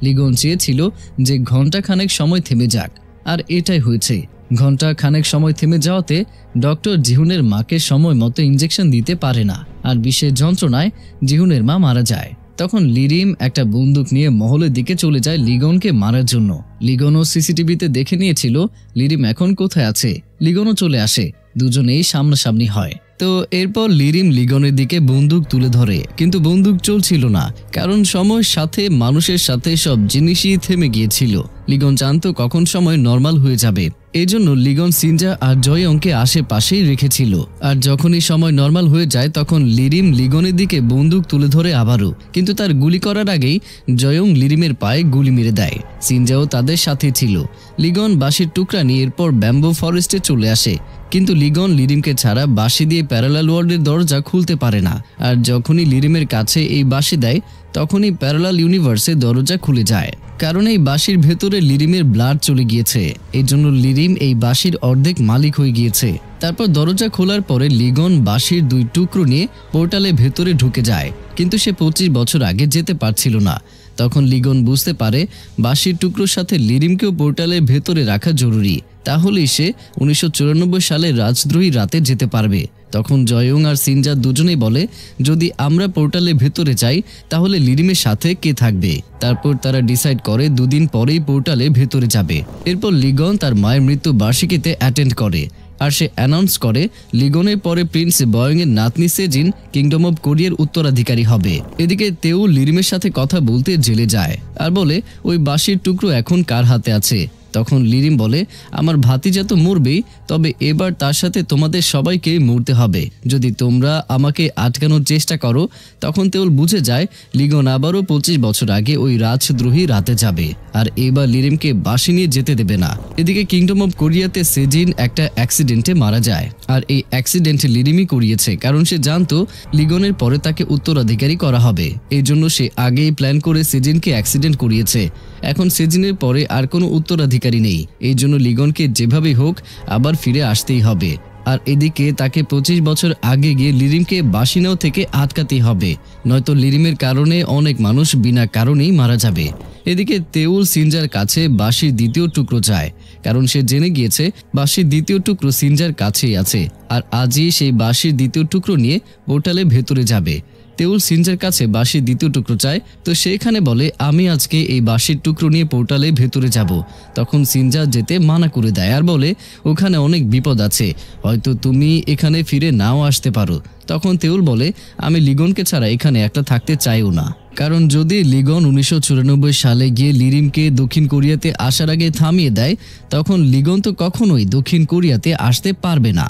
লিগন চেয়েছিল যে ঘন্টা খানেক সময় থেমে যাক, আর এটাই হয়েছে। ঘন্টা খানেক সময় থেমে যাওয়াতে ডক্টর জিহুনের মাকে সময় মতো ইনজেকশন দিতে পারে না, আর বিষের যন্ত্রণায় জিহুনের মা মারা যায়। তখন লিরিম একটা বন্দুক নিয়ে মহলের দিকে চলে যায় লিগনকে মারার জন্য। লিগনও সিসিটিভিতে দেখে নিয়েছিল লিরিম এখন কোথায় আছে। লিগনও চলে আসে, দুজনেই সামনাসামনি হয়। তো এরপর লিরিম লিগনের দিকে বন্দুক তুলে ধরে, কিন্তু বন্দুক চলছিল না, কারণ সময়ের সাথে মানুষের সাথে সব জিনিসই থেমে গিয়েছিল। লিগন জানতো কখন সময় নর্মাল হয়ে যাবে, এই জন্য লিগন সিনজা আর জয়ংকে আশেপাশেই রেখেছিল। আর যখনই সময় নর্মাল হয়ে যায় তখন লিরিম লিগনের দিকে বন্দুক তুলে ধরে আবারও, কিন্তু তার গুলি করার আগেই জয়ং লিরিমের পায়ে গুলি মেরে দেয়। সিনজাও তাদের সাথে ছিল। লিগন বাঁশির টুকরা নিয়ে এরপর ব্যাম্বো ফরেস্টে চলে আসে, কিন্তু লিগন লিরিমকে ছাড়া বাঁশি দিয়ে প্যারালাল ওয়ার্ল্ডের দরজা খুলতে পারে না। আর যখনই লিরিমের কাছে এই বাঁশি দেয় তখনই প্যারালাল ইউনিভার্সের দরজা খুলে যায়, কারণ এই বাঁশির ভেতরে লিরিমের ব্লাড চলে গিয়েছে। এই জন্য লিরিম এই বাঁশির অর্ধেক মালিক হয়ে গিয়েছে। তারপর দরজা খোলার পরে লিগন বাঁশির 2 টুকরো নিয়ে পোর্টালের ভেতরে ঢুকে যায়, কিন্তু সে 25 বছর আগে যেতে পারছিল না। তখন লিগন বুঝতে পারে বাঁশির টুকরোর সাথে লিরিমকেও পোর্টালের ভেতরে রাখা জরুরি, তাহলেই সে 1994 সালের রাজদ্রোহী রাতে যেতে পারবে। তখন জয়ং আর সিনজা দুজনেই বলে, যদি আমরা পোর্টালের ভেতরে যাই তাহলে লিরিমের সাথে কে থাকবে। তারপর তারা ডিসাইড করে 2 দিন পরেই পোর্টালের ভেতরে যাবে। এরপর লিগন তার মায়ের মৃত্যু বার্ষিকীতে অ্যাটেন্ড করে, আর সে অ্যানাউন্স করে লিগনের পরে প্রিন্স বয়ং এর নাতনি সেজিন কিংডম অব কোরিয়ার উত্তরাধিকারী হবে। এদিকে তেওল লিরিমের সাথে কথা বলতে জেলে যায় আর বলে, ওই বাঁশির টুকরো এখন কার হাতে আছে। তখন লিরিম বলে, আমার ভাতিজা তো মরবেই, তবে এবার তার সাথে তোমাদের সবাইকে মরতে হবে। যদি তোমরা আমাকে আটকানোর চেষ্টা করো। তখন তেওল বুঝে যায় লিগন আবারও 25 বছর আগে ওই রাজদ্রোহী রাতে যাবে, আর এবার লিরিমকে বাঁশি নিয়ে যেতে দেবে না। এদিকে কিংডম অব কোরিয়াতে সেজিন একটা অ্যাক্সিডেন্টে মারা যায়, আর এই অ্যাক্সিডেন্ট লিরিমই করিয়েছে, কারণ সে জানতো লিগনের পরে তাকে উত্তরাধিকারী করা হবে। এই জন্য সে আগেই প্ল্যান করে সেজিনকে অ্যাক্সিডেন্ট করিয়েছে। এখন সেজিনের পরে আর কোনো উত্তরাধিকারী নেই, এই জন্য লিগনকে যেভাবেই হোক আবার ফিরে আসতেই হবে। আর এদিকে তাকে 25 বছর আগে গিয়ে লিরিমকে বাঁশি নেওয়া থেকে আটকাতে হবে, নয়তো লিরিমের কারণে অনেক মানুষ বিনা কারণেই মারা যাবে। এদিকে তেউল সিনজার কাছে বাঁশির দ্বিতীয় টুকরো চায়, কারণ সে জেনে গিয়েছে বাঁশির দ্বিতীয় টুকরো সিনজার কাছেই আছে, আর আজই সেই বাঁশির দ্বিতীয় টুকরো নিয়ে পোর্টালে ভেতরে যাবে। তেউল সিনজার কাছে বাঁশির দ্বিতীয় টুকরো চায়, তো সেখানে বলে আমি আজকে এই বাঁশির টুকরো নিয়ে পোর্টালে ভেতরে যাব। তখন সিনজা যেতে মানা করে দেয় আর বলে ওখানে অনেক বিপদ আছে, হয়তো তুমি এখানে ফিরে নাও আসতে পারো। তখন তেউল বলে আমি লিগনকে ছাড়া এখানে একটা থাকতে চাইও না, কারণ যদি লিগন 1994 সালে গিয়ে লিরিমকে দক্ষিণ কোরিয়াতে আসার আগে থামিয়ে দেয়, তখন লিগন তো কখনোই দক্ষিণ কোরিয়াতে আসতে পারবে না।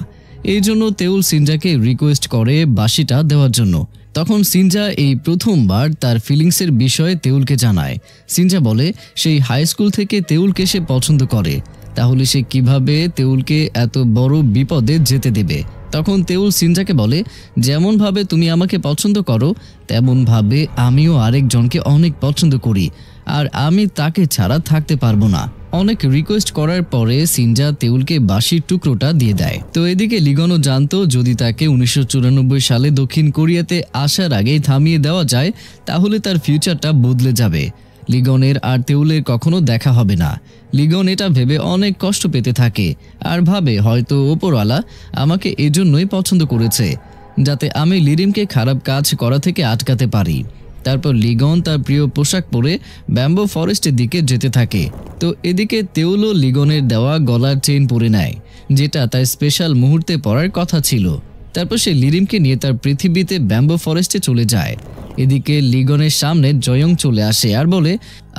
এই জন্য তেউল সিনজাকে রিকোয়েস্ট করে বাঁশিটা দেওয়ার জন্য। তখন সিনজা এই প্রথমবার তার ফিলিংসের বিষয়ে তেউলকে জানায়। সিনজা বলে সেই হাই স্কুল থেকে তেউলকে সে পছন্দ করে, তাহলে সে কিভাবে তেউলকে এত বড় বিপদে যেতে দেবে। তখন তেউল সিনজাকে বলে যেমনভাবে তুমি আমাকে পছন্দ করো তেমনভাবে আমিও আরেকজনকে অনেক পছন্দ করি, আর আমি তাকে ছাড়া থাকতে পারবো না। অনেক রিকোয়েস্ট করার পরে সিনজা তেউলকে বাঁশির টুকরোটা দিয়ে দেয়। তো এদিকে লিগনও জানতো যদি তাকে 1994 সালে দক্ষিণ কোরিয়াতে আসার আগেই থামিয়ে দেওয়া যায় তাহলে তার ফিউচারটা বদলে যাবে, লিগনের আর তেউলের কখনো দেখা হবে না। লিগন এটা ভেবে অনেক কষ্ট পেতে থাকে আর ভাবে হয়তো ওপরওয়ালা আমাকে এজন্যই পছন্দ করেছে যাতে আমি লিরিমকে খারাপ কাজ করা থেকে আটকাতে পারি। তারপর লিগন তার প্রিয় পোশাক পরে ব্যাম্বো ফরেস্টের দিকে যেতে থাকে। তো এদিকে তেউলও লিগনের দেওয়া গলার চেইন পরে নেয়, যেটা তার স্পেশাল মুহূর্তে পরার কথা ছিল। তারপর সে লিরিমকে নিয়ে তার পৃথিবীতে ব্যাম্বো ফরেস্টে চলে যায়। এদিকে লিগনের সামনে জয়ং চলে আসে আর বলে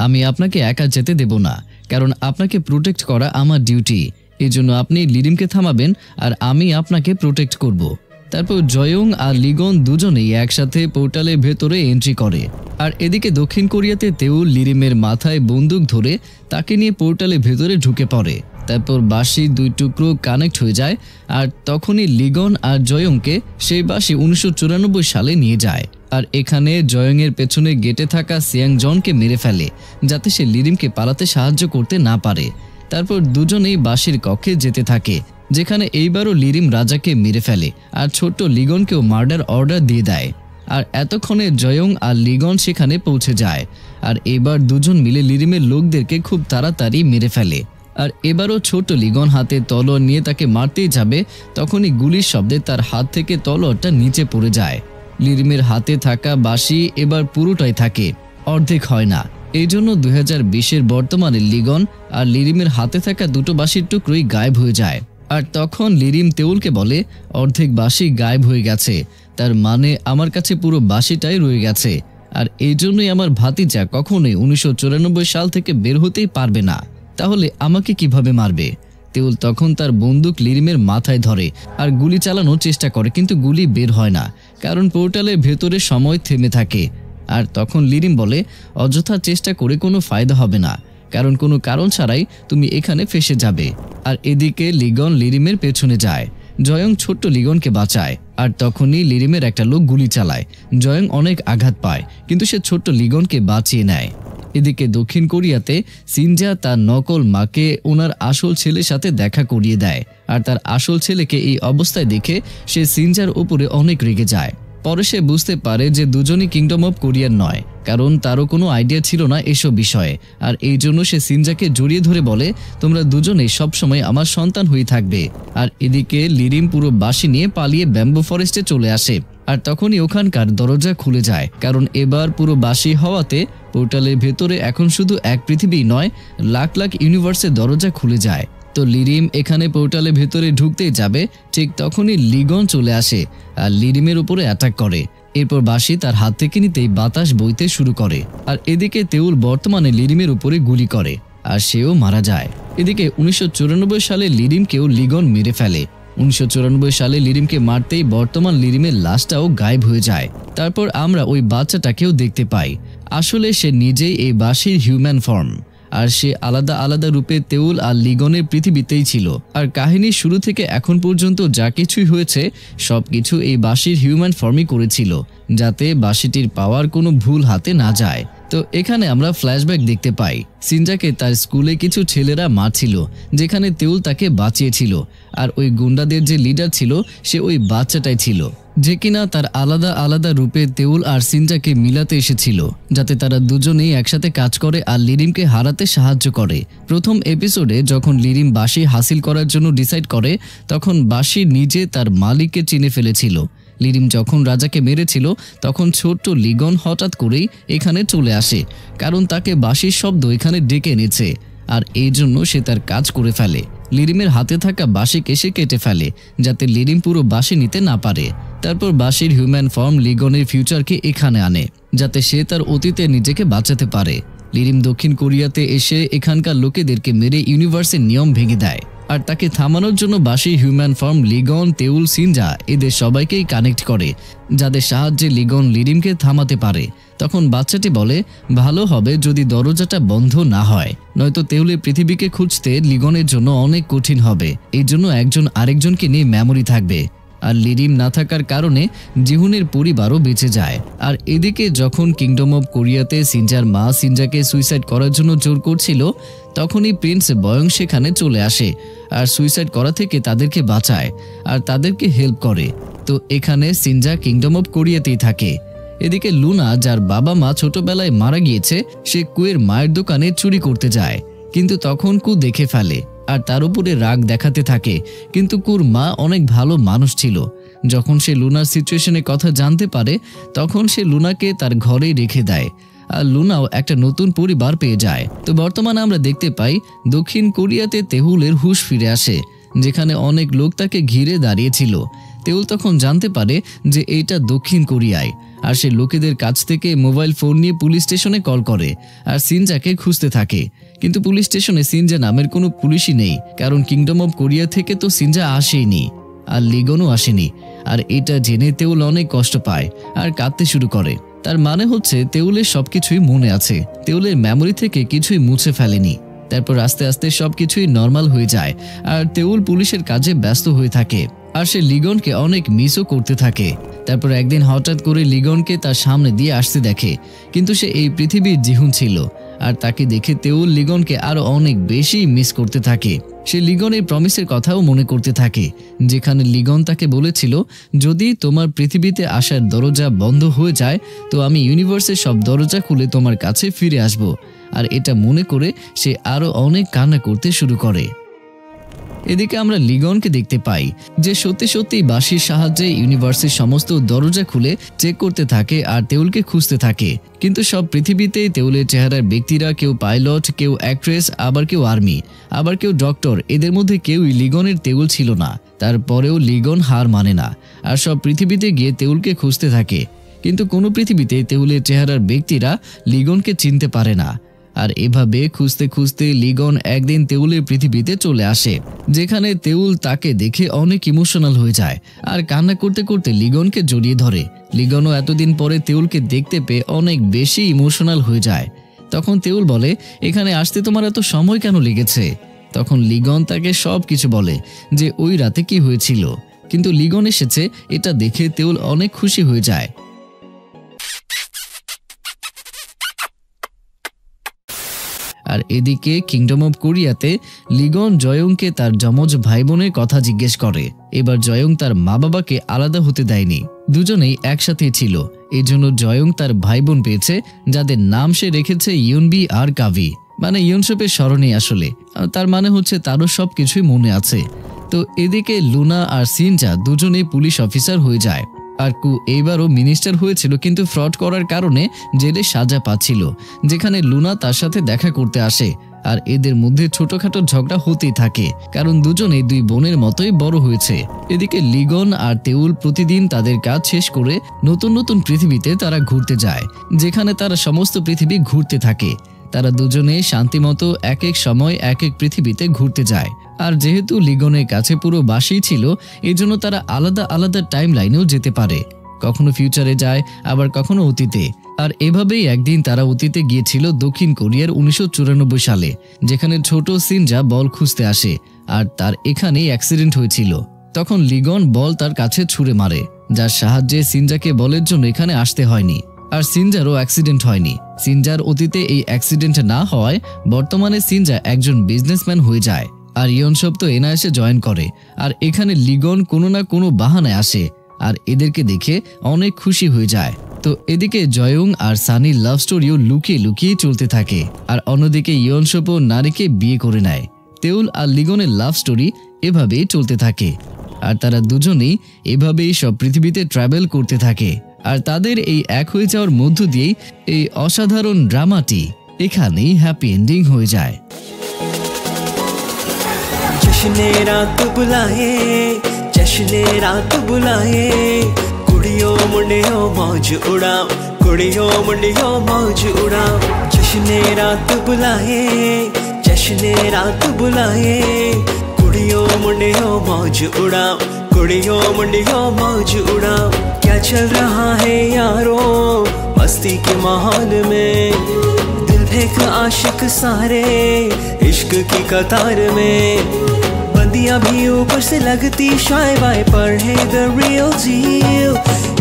আমি আপনাকে একা যেতে দেব না, কারণ আপনাকে প্রোটেক্ট করা আমার ডিউটি, এজন্য আপনি লিরিমকে থামাবেন আর আমি আপনাকে প্রোটেক্ট করব। তারপর জয়ং আর লিগন দুজনেই একসাথে পোর্টালের ভেতরে এন্ট্রি করে। আর এদিকে দক্ষিণ কোরিয়াতে তেউল লিরিমের মাথায় বন্দুক ধরে তাকে নিয়ে পোর্টালের ভেতরে ঢুকে পড়ে। তারপর বাঁশির দুই টুকরো কানেক্ট হয়ে যায় আর তখনই লিগন আর জয়ংকে সেই বাঁশি 1994 সালে নিয়ে যায়। আর এখানে জয়ংয়ের পেছনে গেটে থাকা সিয়াং জনকে মেরে ফেলে যাতে সে লিরিমকে পালাতে সাহায্য করতে না পারে। তারপর দুজনেই বাঁশির কক্ষে যেতে থাকে, যেখানে এইবারও লিরিম রাজাকে মেরে ফেলে আর ছোট্ট লিগনকেও মার্ডার অর্ডার দিয়ে দেয়। আর এতক্ষণে জয়ং আর লিগন সেখানে পৌঁছে যায় আর এবার দুজন মিলে লিরিমের লোকদেরকে খুব তাড়াতাড়ি মেরে ফেলে। আর এবারও ছোট লিগন হাতে তলোয়ার নিয়ে তাকে মারতেই যাবে, তখনই গুলির শব্দে তার হাত থেকে তলোয়ারটা নিচে পড়ে যায়। লিরিমের হাতে থাকা বাঁশি এবার পুরোটাই থাকে, অর্ধেক হয় না। এই জন্য 2020-এর বর্তমানে লিগন আর লিরিমের হাতে থাকা দুটো বাঁশির টুকরোই গায়েব হয়ে যায়। আর তখন লিরিম তেউলকে বলে অর্ধেক বাঁশি গায়েব হয়ে গেছে, তার মানে আমার কাছে পুরো বাঁশিটাই রয়ে গেছে, আর এই জন্যই আমার ভাতিজা কখনোই 1994 সাল থেকে বের হতেই পারবে না। তাহলে আমাকে কিভাবে মারবে? তেউল তখন তার বন্দুক লিরিমের মাথায় ধরে আর গুলি চালানোর চেষ্টা করে, কিন্তু গুলি বের হয় না, কারণ পোর্টালের ভেতরে সময় থেমে থাকে। আর তখন লিরিম বলে অযথা চেষ্টা করে কোনো ফায়দা হবে না, কারণ কোনো কারণ ছাড়াই তুমি এখানে ফেসে যাবে। আর এদিকে লিগন লিরিমের পেছনে যায়, জয়ং ছোট্ট লিগনকে বাঁচায়। আর তখনই লিরিমের একটা লোক গুলি চালায়, জয়ং অনেক আঘাত পায়, কিন্তু সে ছোট্ট লিগনকে বাঁচিয়ে নেয়। এদিকে দক্ষিণ কোরিয়াতে সিনজা তার নকল মাকে ওনার আসল ছেলের সাথে দেখা করিয়ে দেয়, আর তার আসল ছেলেকে এই অবস্থায় দেখে সে সিনজার উপরে অনেক রেগে যায়। পরে সে বুঝতে পারে যে দুজনই কিংডম অফ কোরিয়ার নয়, কারণ তারও কোনো আইডিয়া ছিল না এসব বিষয়ে। আর এই জন্য সে সিনজাকে জড়িয়ে ধরে বলে তোমরা দুজনেই সবসময় আমার সন্তান হয়ে থাকবে। আর এদিকে লিরিম পুরো বাঁশি নিয়ে পালিয়ে ব্যাম্বো ফরেস্টে চলে আসে। আর তখনই ওখানকার দরজা খুলে যায়, কারণ এবার পুরো বাঁশি হওয়াতে পোর্টালের ভেতরে এখন শুধু এক পৃথিবী নয়, লাখ লাখ ইউনিভার্সের দরজা খুলে যায়। তো লিরিম এখানে পোর্টালের ভেতরে ঢুকতেই যাবে, ঠিক তখনই লিগন চলে আসে আর লিরিমের উপরে অ্যাটাক করে। এরপর বাঁশি তার হাত থেকে নিতেই বাতাস বইতে শুরু করে। আর এদিকে তেউল বর্তমানে লিরিমের উপরে গুলি করে আর সেও মারা যায়। এদিকে 1994 সালে লিরিমকেও লিগন মেরে ফেলে। 1994 সালে লিরিমকে মারতেই বর্তমান লিরিমের লাশটাও গায়েব হয়ে যায়। তারপর আমরা ওই বাচ্চাটাকেও দেখতে পাই, আসলে সে নিজেই এই বাঁশির হিউম্যান ফর্ম, আর সে আলাদা আলাদা রূপে তেউল আর লিগনের পৃথিবীতেই ছিল। আর কাহিনীর শুরু থেকে এখন পর্যন্ত যা কিছুই হয়েছে সবকিছু এই বাঁশির হিউম্যান ফর্মই করেছিল, যাতে বাঁশিটির পাওয়ার কোনো ভুল হাতে না যায়। তো এখানে আমরা ফ্ল্যাশব্যাক দেখতে পাই সিনজাকে তার স্কুলে কিছু ছেলেরা মারছিল, যেখানে তেউল তাকে বাঁচিয়েছিল। আর ওই গুন্ডাদের যে লিডার ছিল সে ওই বাচ্চাটাই ছিল, যে কিনা তার আলাদা আলাদা রূপে তেউল আর সিনজাকে মিলাতে এসেছিল, যাতে তারা দুজনেই একসাথে কাজ করে আর লিরিমকে হারাতে সাহায্য করে। প্রথম এপিসোডে যখন লিরিম বাঁশি হাসিল করার জন্য ডিসাইড করে, তখন বাঁশি নিজে তার মালিককে চিনে ফেলেছিল। লিরিম যখন রাজাকে মেরেছিল তখন ছোট্ট লিগন হঠাৎ করেই এখানে চলে আসে, কারণ তাকে বাঁশির শব্দ এখানে ডেকে এনেছে, আর এই জন্য সে তার কাজ করে ফেলে। লিরিমের হাতে থাকা বাঁশিকে সে কেটে ফেলে, যাতে লিরিম পুরো বাঁশি নিতে না পারে। তারপর বাঁশির হিউম্যান ফর্ম লিগনের ফিউচারকে এখানে আনে, যাতে সে তার অতীতে নিজেকে বাঁচাতে পারে। লিরিম দক্ষিণ কোরিয়াতে এসে এখানকার লোকেদেরকে মেরে ইউনিভার্সের নিয়ম ভেঙে দেয়, আর তাকে থামানোর জন্য বাঁশি হিউম্যান ফর্ম লিগন, তেউল, সিনজা এদের সবাইকেই কানেক্ট করে, যাদের সাহায্যে লিগন লিরিমকে থামাতে পারে। তখন বাচ্চাটি বলে, ভালো হবে যদি দরজাটা বন্ধ না হয়, নয়তো তেউলের পৃথিবীকে খুঁজতে লিগনের জন্য অনেক কঠিন হবে। এই জন্য একজন আরেকজনকে নিয়ে মেমোরি থাকবে। আর লিরিম না থাকার কারণে জিহুনের পরিবারও বেঁচে যায়। আর এদিকে যখন কিংডম অব কোরিয়াতে সিনজার মা সিনজাকে সুইসাইড করার জন্য জোর করছিল, তখনই প্রিন্স বয়ং সেখানে চলে আসে আর সুইসাইড করা থেকে তাদেরকে বাঁচায় আর তাদেরকে হেল্প করে। তো এখানে সিনজা কিংডম অব কোরিয়াতেই থাকে। এদিকে লুনা, যার বাবা মা ছোটবেলায় মারা গিয়েছে, সে কুয়ের মায়ের দোকানে চুরি করতে যায়, কিন্তু তখন কু দেখে ফেলে আর তার উপরে রাগ দেখাতে থাকে। কিন্তু কুর মা অনেক ভালো মানুষ ছিল। যখন সে লুনার সিচুয়েশনের কথা জানতে পারে, তখন সে লুনাকে তার ঘরেই রেখে দেয়, আর লুনাও একটা নতুন পরিবার পেয়ে যায়। তো বর্তমানে আমরা দেখতে পাই দক্ষিণ কোরিয়াতে তেহুলের হুঁশ ফিরে আসে, যেখানে অনেক লোক তাকে ঘিরে দাঁড়িয়েছিল। তেউল তখন জানতে পারে যে এইটা দক্ষিণ কোরিয়ায়, আর সে লোকেদের কাছ থেকে মোবাইল ফোন নিয়ে পুলিশ স্টেশনে কল করে আর সিনজাকে খুঁজতে থাকে। কিন্তু পুলিশ স্টেশনে সিনজা নামের কোনো পুলিশই নেই, কারণ কিংডম অব কোরিয়া থেকে তো সিনজা আসেইনি আর লিগনও আসেনি। আর এটা জেনে তেউল অনেক কষ্ট পায় আর কাঁদতে শুরু করে। তার মানে হচ্ছে তেউলের সবকিছুই মনে আছে, তেউলের মেমোরি থেকে কিছুই মুছে ফেলেনি। তারপর আস্তে আস্তে সবকিছুই নর্মাল হয়ে যায় আর তেউল পুলিশের কাজে ব্যস্ত হয়ে থাকে, আর সে লিগনকে অনেক মিসও করতে থাকে। তারপর একদিন হঠাৎ করে লিগনকে তার সামনে দিয়ে আসতে দেখে, কিন্তু সে এই পৃথিবীর জিহুন ছিল, আর তাকে দেখে তেউল লিগনকে আরো অনেক বেশি মিস করতে থাকে। সে লিগনের প্রমিসের কথাও মনে করতে থাকে, যেখানে লিগন তাকে বলেছিল, যদি তোমার পৃথিবীতে আসার দরজা বন্ধ হয়ে যায় তো আমি ইউনিভার্সের সব দরজা খুলে তোমার কাছে ফিরে আসব। আর এটা মনে করে সে আরো অনেক কান্না করতে শুরু করে। এদিকে আমরা লিগনকে দেখতে পাই যে সত্যি সত্যি বাঁশির সাহায্যে ইউনিভার্সের সমস্ত দরজা খুলে চেক করতে থাকে আর তেউলকে খুঁজতে থাকে। কিন্তু সব পৃথিবীতেই তেউলের চেহারার ব্যক্তিরা, কেউ পাইলট, কেউ অ্যাক্ট্রেস, আবার কেউ আর্মি, আবার কেউ ডক্টর, এদের মধ্যে কেউই লিগনের তেউল ছিল না। তারপরেও লিগন হার মানে না আর সব পৃথিবীতে গিয়ে তেউলকে খুঁজতে থাকে, কিন্তু কোনো পৃথিবীতে তেউলের চেহারার ব্যক্তিরা লিগনকে চিনতে পারে না। আর এভাবে খুঁজতে খুঁজতে লিগন একদিন তেউলের পৃথিবীতে চলে আসে, যেখানে তেউল তাকে দেখে অনেক ইমোশনাল হয়ে যায় আর কান্না করতে করতে লিগনকে জড়িয়ে ধরে। লিগনও এতদিন পরে তেউলকে দেখতে পেয়ে অনেক বেশি ইমোশনাল হয়ে যায়। তখন তেউল বলে, এখানে আসতে তোমার এত সময় কেন লেগেছে? তখন লিগন তাকে সব কিছু বলে যে ওই রাতে কি হয়েছিল। কিন্তু লিগন এসেছে এটা দেখে তেউল অনেক খুশি হয়ে যায়। আর এদিকে কিংডম অব কোরিয়াতে লিগন জয়ংকে তার যমজ ভাই বোনের কথা জিজ্ঞেস করে। এবার জয়ং তার মা বাবাকে আলাদা হতে দেয়নি, দুজনেই একসাথে ছিল। এই জন্য জয়ং তার ভাই বোন পেয়েছে, যাদের নাম সে রেখেছে ইউনবি আর কাভি, মানে ইউনসেপের স্মরণে। আসলে তার মানে হচ্ছে তারও সবকিছুই মনে আছে। তো এদিকে লুনা আর সিনজা দুজনেই পুলিশ অফিসার হয়ে যায়। আর কু এইবারও মিনিস্টার হয়েছিল, কিন্তু ফ্রড করার কারণে জেলে সাজা পাচ্ছিল, যেখানে লুনা তার সাথে দেখা করতে আসে। আর এদের মধ্যে ছোটখাটো ঝগড়া হতেই থাকে, কারণ দুজনেই দুই বোনের মতোই বড় হয়েছে। এদিকে লিগন আর তেউল প্রতিদিন তাদের কাজ শেষ করে নতুন নতুন পৃথিবীতে তারা ঘুরতে যায়, যেখানে তারা সমস্ত পৃথিবী ঘুরতে থাকে। তারা দুজনে শান্তিমতো এক এক সময় এক এক পৃথিবীতে ঘুরতে যায়। আর যেহেতু লিগনের কাছে পুরো বাঁশি ছিল, এই জন্য তারা আলাদা আলাদা টাইম লাইনেও যেতে পারে, কখনো ফিউচারে যায়, আবার কখনো অতীতে। আর এভাবেই একদিন তারা অতীতে গিয়েছিল দক্ষিণ কোরিয়ার 1994 সালে, যেখানে ছোট সিনজা বল খুঁজতে আসে আর তার এখানেই অ্যাক্সিডেন্ট হয়েছিল। তখন লিগন বল তার কাছে ছুঁড়ে মারে, যার সাহায্যে সিনজাকে বলের জন্য এখানে আসতে হয়নি। আর সিনজারও অ্যাক্সিডেন্ট হয়নি। সিনজার অতীতে এই অ্যাক্সিডেন্ট না হওয়ায় বর্তমানে সিনজা একজন বিজনেসম্যান হয়ে যায়। আর ইয়নসব তো এনআইএসে জয়েন করে। আর এখানে লিগন কোনো না কোনো বাহানায় আসে আর এদেরকে দেখে অনেক খুশি হয়ে যায়। তো এদিকে জয়ং আর সানির লাভ স্টোরিও লুকিয়ে লুকিয়ে চলতে থাকে। আর অন্যদিকে ইয়নসবও নারীকে বিয়ে করে নেয়। তেওল আর লিগনের লাভ স্টোরি এভাবেই চলতে থাকে। আর তারা দুজনেই এভাবেই সব পৃথিবীতে ট্রাভেল করতে থাকে। আর তাদের এই এক হয়ে যাওয়ার মধ্য দিয়েই এই অসাধারণ ড্রামাটি এখানেই হ্যাপি এন্ডিং হয়ে যায়। जश्ने रात बुलाए, जश्ने रात बुलाए, कुड़ियों मुंडियों मौज उड़ाओ, कुड़ियों मुंडियों मौज उड़ाओ। जश्ने रात बुलाए, जश्ने रात बुलाए, कुड़ियों मुंडियों मौज उड़ाओ, कुड़ियों मुंडियों मौज उड़ाओ। क्या चल रहा है यारो मस्ती के माहौल में, दिल फेंक आशिक सारे इश्क की कतार में। बंदियां भी ऊपर से लगती शाय बाय पर है द रियल डील,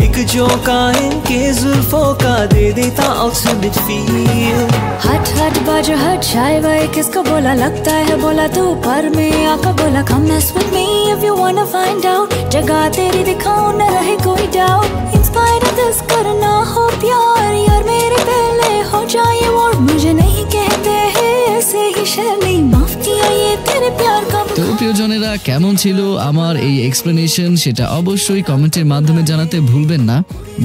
एक झोंका इनके जुल्फों का दे देता अल्टीमेट फील। हट हट बाजू हट शाय बाय किसको बोला, लगता है बोला तू पर में आका बोला come mess with me if you wanna find out, जगह तेरी दिखाऊं न रहे कोई doubt. In spite of this करना हो प्यार यार मेरे पहले हो जाए और मुझे नहीं कहते हैं ऐसे ही शर्मी, माफ किया ये तेरे प्यार का। তো প্রিয়জনেরা, কেমন ছিল আমার এই এক্সপ্লেনেশন সেটা অবশ্যই কমেন্টের মাধ্যমে জানাতে ভুলবেন না।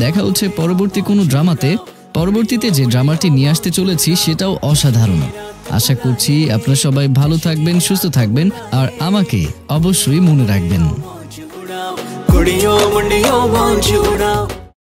দেখা হচ্ছে পরবর্তী কোনো ড্রামাতে। পরবর্তীতে যে ড্রামাটি নিয়ে আসতে চলেছি সেটাও অসাধারণ। আশা করছি আপনারা সবাই ভালো থাকবেন, সুস্থ থাকবেন আর আমাকে অবশ্যই মনে রাখবেন। कुड़ियों मुंडियों मौज उड़ाओ।